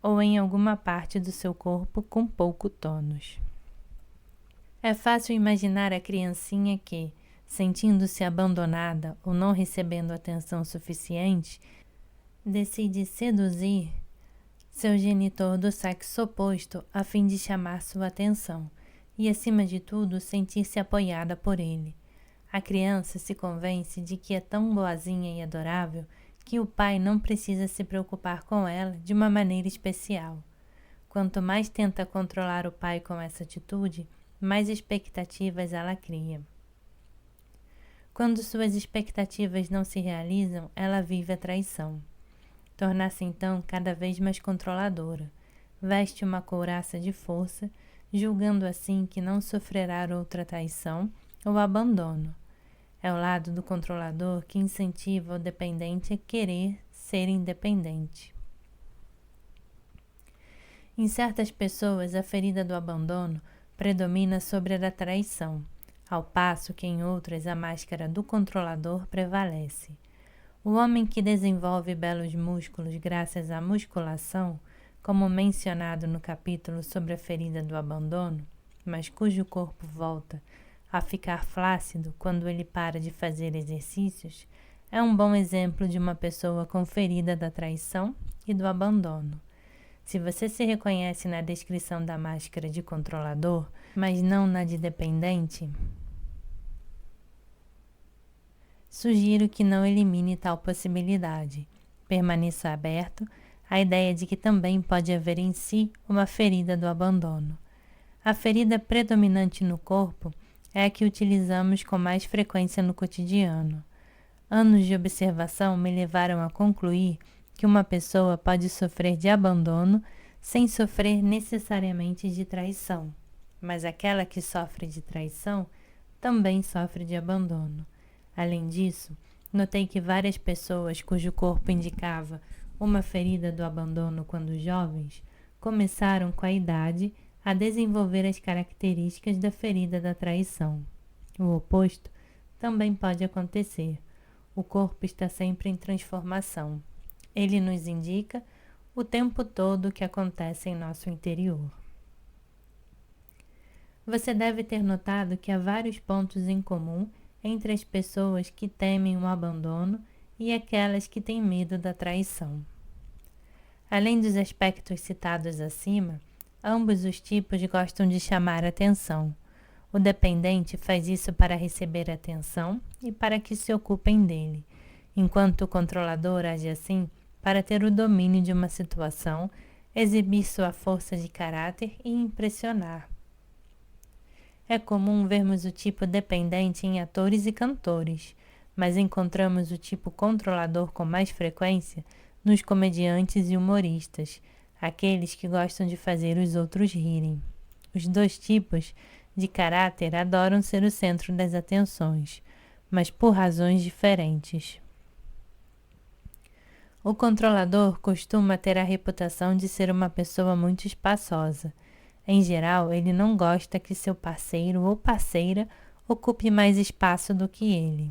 ou em alguma parte do seu corpo com pouco tônus. É fácil imaginar a criancinha que, sentindo-se abandonada ou não recebendo atenção suficiente, decide seduzir seu genitor do sexo oposto a fim de chamar sua atenção e, acima de tudo, sentir-se apoiada por ele. A criança se convence de que é tão boazinha e adorável que o pai não precisa se preocupar com ela de uma maneira especial. Quanto mais tenta controlar o pai com essa atitude, mais expectativas ela cria. Quando suas expectativas não se realizam, ela vive a traição. Torna-se então cada vez mais controladora. Veste uma couraça de força, julgando assim que não sofrerá outra traição ou abandono. É o lado do controlador que incentiva o dependente a querer ser independente. Em certas pessoas, a ferida do abandono predomina sobre a da traição, ao passo que em outras a máscara do controlador prevalece. O homem que desenvolve belos músculos graças à musculação, como mencionado no capítulo sobre a ferida do abandono, mas cujo corpo volta a ficar flácido quando ele para de fazer exercícios, é um bom exemplo de uma pessoa com ferida da traição e do abandono. Se você se reconhece na descrição da máscara de controlador, mas não na de dependente, sugiro que não elimine tal possibilidade. Permaneça aberto à ideia de que também pode haver em si uma ferida do abandono. A ferida predominante no corpo é a que utilizamos com mais frequência no cotidiano. Anos de observação me levaram a concluir que uma pessoa pode sofrer de abandono sem sofrer necessariamente de traição, mas aquela que sofre de traição também sofre de abandono. Além disso, notei que várias pessoas cujo corpo indicava uma ferida do abandono quando jovens começaram com a idade a desenvolver as características da ferida da traição. O oposto também pode acontecer. O corpo está sempre em transformação. Ele nos indica o tempo todo o que acontece em nosso interior. Você deve ter notado que há vários pontos em comum entre as pessoas que temem o abandono e aquelas que têm medo da traição. Além dos aspectos citados acima, ambos os tipos gostam de chamar atenção. O dependente faz isso para receber atenção e para que se ocupem dele, enquanto o controlador age assim para ter o domínio de uma situação, exibir sua força de caráter e impressionar. É comum vermos o tipo dependente em atores e cantores, mas encontramos o tipo controlador com mais frequência nos comediantes e humoristas, aqueles que gostam de fazer os outros rirem. Os dois tipos de caráter adoram ser o centro das atenções, mas por razões diferentes. O controlador costuma ter a reputação de ser uma pessoa muito espaçosa. Em geral, ele não gosta que seu parceiro ou parceira ocupe mais espaço do que ele.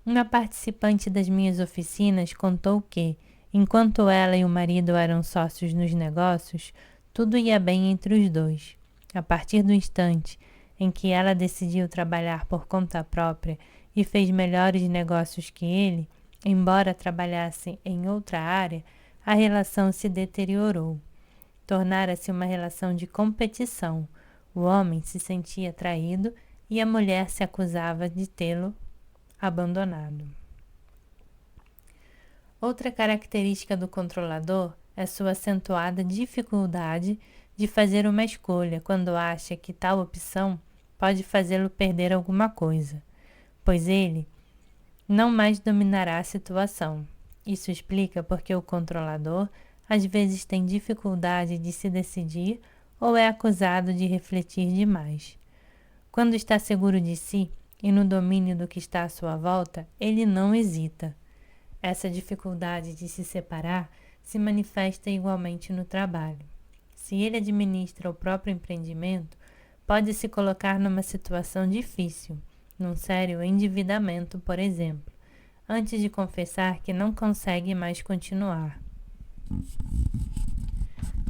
Uma participante das minhas oficinas contou que, enquanto ela e o marido eram sócios nos negócios, tudo ia bem entre os dois. A partir do instante em que ela decidiu trabalhar por conta própria e fez melhores negócios que ele, embora trabalhasse em outra área, a relação se deteriorou. Tornara-se uma relação de competição. O homem se sentia traído e a mulher se acusava de tê-lo abandonado. Outra característica do controlador é sua acentuada dificuldade de fazer uma escolha quando acha que tal opção pode fazê-lo perder alguma coisa, pois ele não mais dominará a situação. Isso explica porque o controlador às vezes tem dificuldade de se decidir ou é acusado de refletir demais. Quando está seguro de si e no domínio do que está à sua volta, ele não hesita. Essa dificuldade de se separar se manifesta igualmente no trabalho. Se ele administra o próprio empreendimento, pode se colocar numa situação difícil, num sério endividamento, por exemplo, antes de confessar que não consegue mais continuar.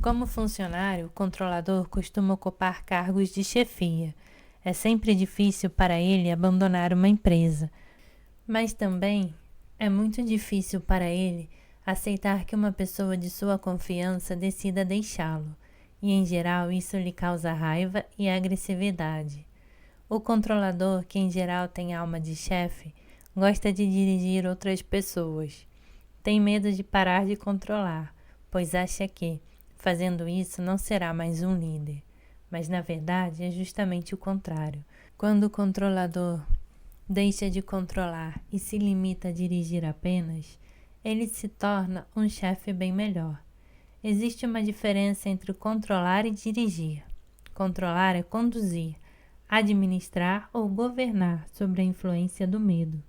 Como funcionário, o controlador costuma ocupar cargos de chefia. É sempre difícil para ele abandonar uma empresa, mas também é muito difícil para ele aceitar que uma pessoa de sua confiança decida deixá-lo, e em geral isso lhe causa raiva e agressividade. O controlador, que em geral tem alma de chefe, gosta de dirigir outras pessoas. Tem medo de parar de controlar, pois acha que, fazendo isso, não será mais um líder. Mas, na verdade, é justamente o contrário. Quando o controlador deixa de controlar e se limita a dirigir apenas, ele se torna um chefe bem melhor. Existe uma diferença entre controlar e dirigir. Controlar é conduzir, administrar ou governar sob a influência do medo.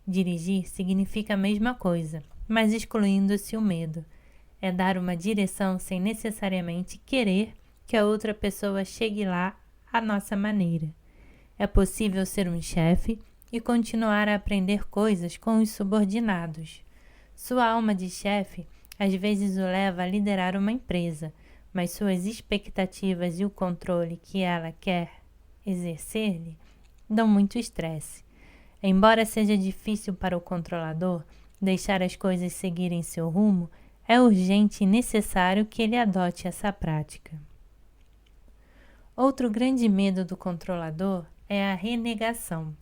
Dirigir significa a mesma coisa, mas excluindo-se o medo. É dar uma direção sem necessariamente querer que a outra pessoa chegue lá à nossa maneira. É possível ser um chefe e continuar a aprender coisas com os subordinados. Sua alma de chefe às vezes o leva a liderar uma empresa, mas suas expectativas e o controle que ela quer exercer-lhe dão muito estresse. Embora seja difícil para o controlador deixar as coisas seguirem seu rumo, é urgente e necessário que ele adote essa prática. Outro grande medo do controlador é a renegação.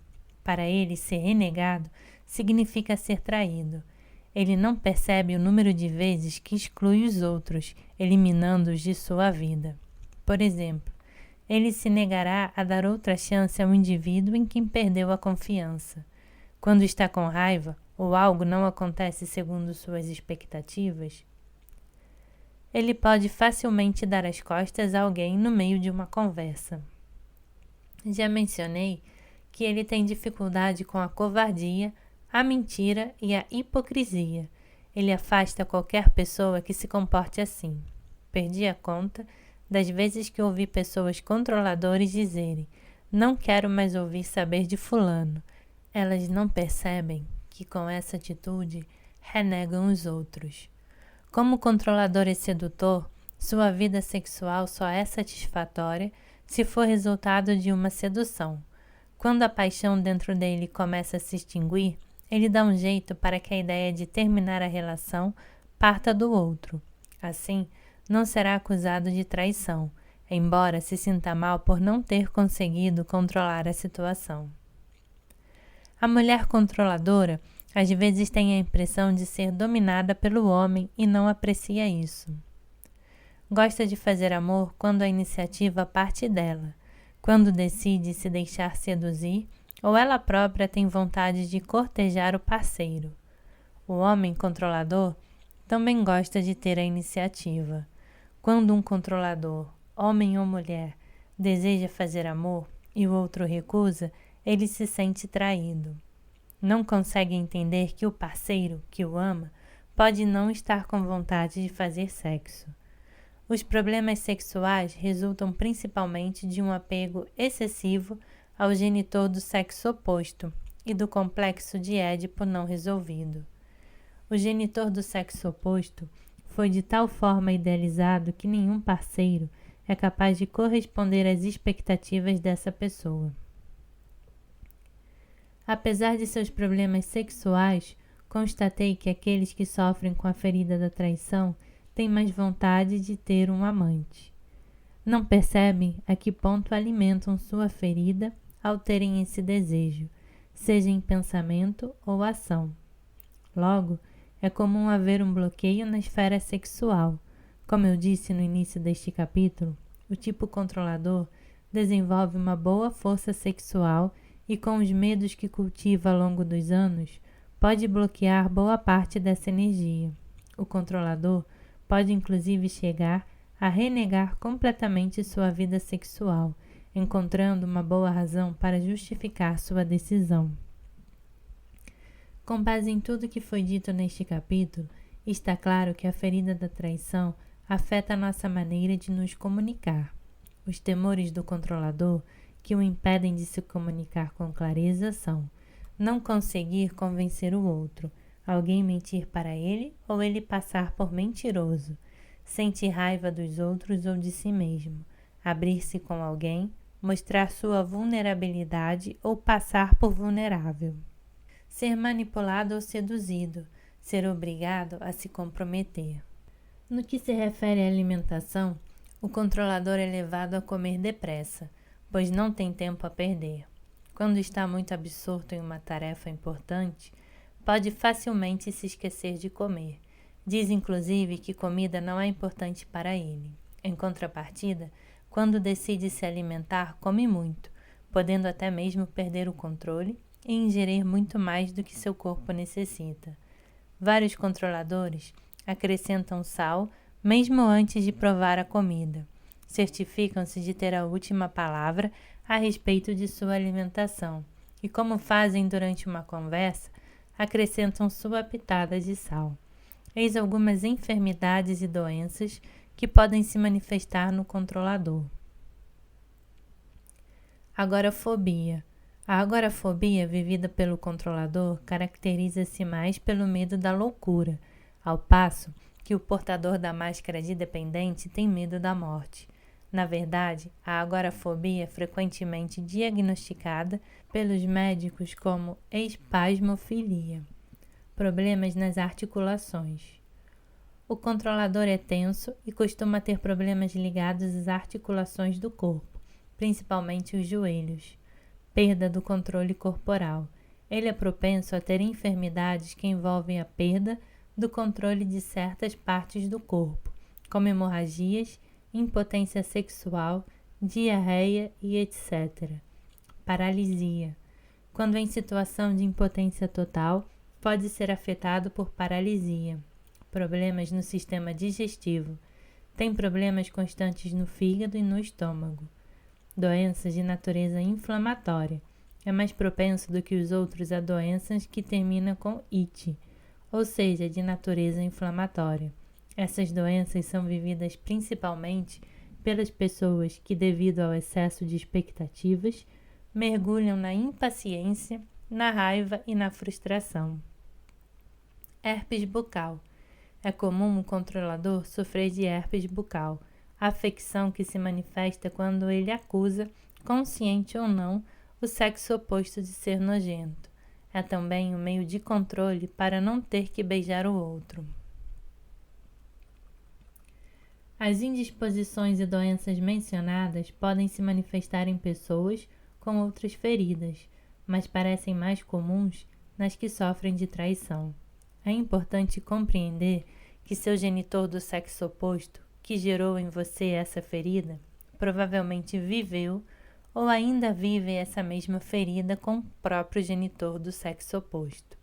Para ele, ser renegado significa ser traído. Ele não percebe o número de vezes que exclui os outros, eliminando-os de sua vida. Por exemplo, ele se negará a dar outra chance ao indivíduo em quem perdeu a confiança. Quando está com raiva ou algo não acontece segundo suas expectativas, ele pode facilmente dar as costas a alguém no meio de uma conversa. Já mencionei que ele tem dificuldade com a covardia, a mentira e a hipocrisia. Ele afasta qualquer pessoa que se comporte assim. Perdi a conta das vezes que ouvi pessoas controladoras dizerem: "Não quero mais ouvir saber de fulano." Elas não percebem que com essa atitude renegam os outros. Como o controlador é sedutor, sua vida sexual só é satisfatória se for resultado de uma sedução. Quando a paixão dentro dele começa a se extinguir, ele dá um jeito para que a ideia de terminar a relação parta do outro. Assim, não será acusado de traição, embora se sinta mal por não ter conseguido controlar a situação. A mulher controladora às vezes tem a impressão de ser dominada pelo homem e não aprecia isso. Gosta de fazer amor quando a iniciativa parte dela, quando decide se deixar seduzir ou ela própria tem vontade de cortejar o parceiro. O homem controlador também gosta de ter a iniciativa. Quando um controlador, homem ou mulher, deseja fazer amor e o outro recusa, ele se sente traído. Não consegue entender que o parceiro, que o ama, pode não estar com vontade de fazer sexo. Os problemas sexuais resultam principalmente de um apego excessivo ao genitor do sexo oposto e do complexo de Édipo não resolvido. O genitor do sexo oposto foi de tal forma idealizado que nenhum parceiro é capaz de corresponder às expectativas dessa pessoa. Apesar de seus problemas sexuais, constatei que aqueles que sofrem com a ferida da traição têm mais vontade de ter um amante. Não percebem a que ponto alimentam sua ferida ao terem esse desejo, seja em pensamento ou ação. Logo, é comum haver um bloqueio na esfera sexual. Como eu disse no início deste capítulo, o tipo controlador desenvolve uma boa força sexual e, com os medos que cultiva ao longo dos anos, pode bloquear boa parte dessa energia. O controlador pode inclusive chegar a renegar completamente sua vida sexual, encontrando uma boa razão para justificar sua decisão. Com base em tudo que foi dito neste capítulo, está claro que a ferida da traição afeta a nossa maneira de nos comunicar. Os temores do controlador que o impedem de se comunicar com clareza são: não conseguir convencer o outro, alguém mentir para ele ou ele passar por mentiroso, sentir raiva dos outros ou de si mesmo, abrir-se com alguém, mostrar sua vulnerabilidade ou passar por vulnerável, ser manipulado ou seduzido, ser obrigado a se comprometer. No que se refere à alimentação, o controlador é levado a comer depressa, pois não tem tempo a perder. Quando está muito absorto em uma tarefa importante, pode facilmente se esquecer de comer. Diz inclusive que comida não é importante para ele. Em contrapartida, quando decide se alimentar, come muito, podendo até mesmo perder o controle e ingerir muito mais do que seu corpo necessita. Vários controladores acrescentam sal mesmo antes de provar a comida. Certificam-se de ter a última palavra a respeito de sua alimentação e, como fazem durante uma conversa, acrescentam sua pitada de sal. Eis algumas enfermidades e doenças que podem se manifestar no controlador. Agorafobia. A agorafobia vivida pelo controlador caracteriza-se mais pelo medo da loucura, ao passo que o portador da máscara de dependente tem medo da morte. Na verdade, a agorafobia é frequentemente diagnosticada pelos médicos como espasmofilia, problemas nas articulações. O controlador é tenso e costuma ter problemas ligados às articulações do corpo, principalmente os joelhos. Perda do controle corporal. Ele é propenso a ter enfermidades que envolvem a perda do controle de certas partes do corpo, como hemorragias, impotência sexual, diarreia e etc. Paralisia. Quando em situação de impotência total, pode ser afetado por paralisia. Problemas no sistema digestivo. Tem problemas constantes no fígado e no estômago. Doenças de natureza inflamatória. É mais propenso do que os outros a doenças que terminam com "it", ou seja, de natureza inflamatória. Essas doenças são vividas principalmente pelas pessoas que, devido ao excesso de expectativas, mergulham na impaciência, na raiva e na frustração. Herpes bucal. É comum o controlador sofrer de herpes bucal, afecção que se manifesta quando ele acusa, consciente ou não, o sexo oposto de ser nojento. É também um meio de controle para não ter que beijar o outro. As indisposições e doenças mencionadas podem se manifestar em pessoas com outras feridas, mas parecem mais comuns nas que sofrem de traição. É importante compreender que seu genitor do sexo oposto, que gerou em você essa ferida, provavelmente viveu ou ainda vive essa mesma ferida com o próprio genitor do sexo oposto.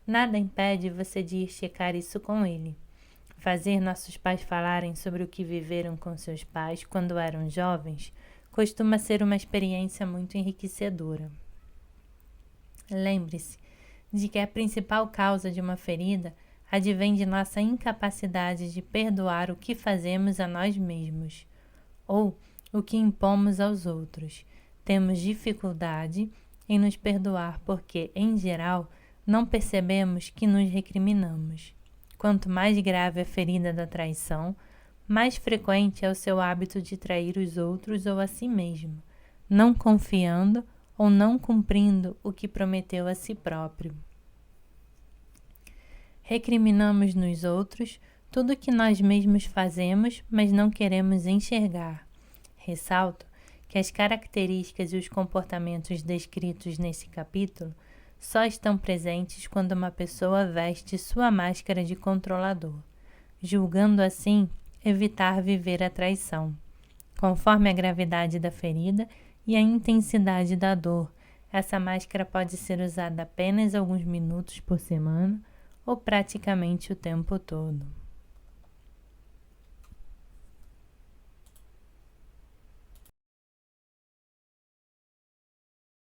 Nada impede você de ir checar isso com ele. Fazer nossos pais falarem sobre o que viveram com seus pais quando eram jovens costuma ser uma experiência muito enriquecedora. Lembre-se de que a principal causa de uma ferida advém de nossa incapacidade de perdoar o que fazemos a nós mesmos, ou o que impomos aos outros. Temos dificuldade em nos perdoar porque, em geral, não percebemos que nos recriminamos. Quanto mais grave a ferida da traição, mais frequente é o seu hábito de trair os outros ou a si mesmo, não confiando ou não cumprindo o que prometeu a si próprio. Recriminamos nos outros tudo o que nós mesmos fazemos, mas não queremos enxergar. Ressalto que as características e os comportamentos descritos nesse capítulo só estão presentes quando uma pessoa veste sua máscara de controlador, julgando assim evitar viver a traição. Conforme a gravidade da ferida e a intensidade da dor, essa máscara pode ser usada apenas alguns minutos por semana ou praticamente o tempo todo.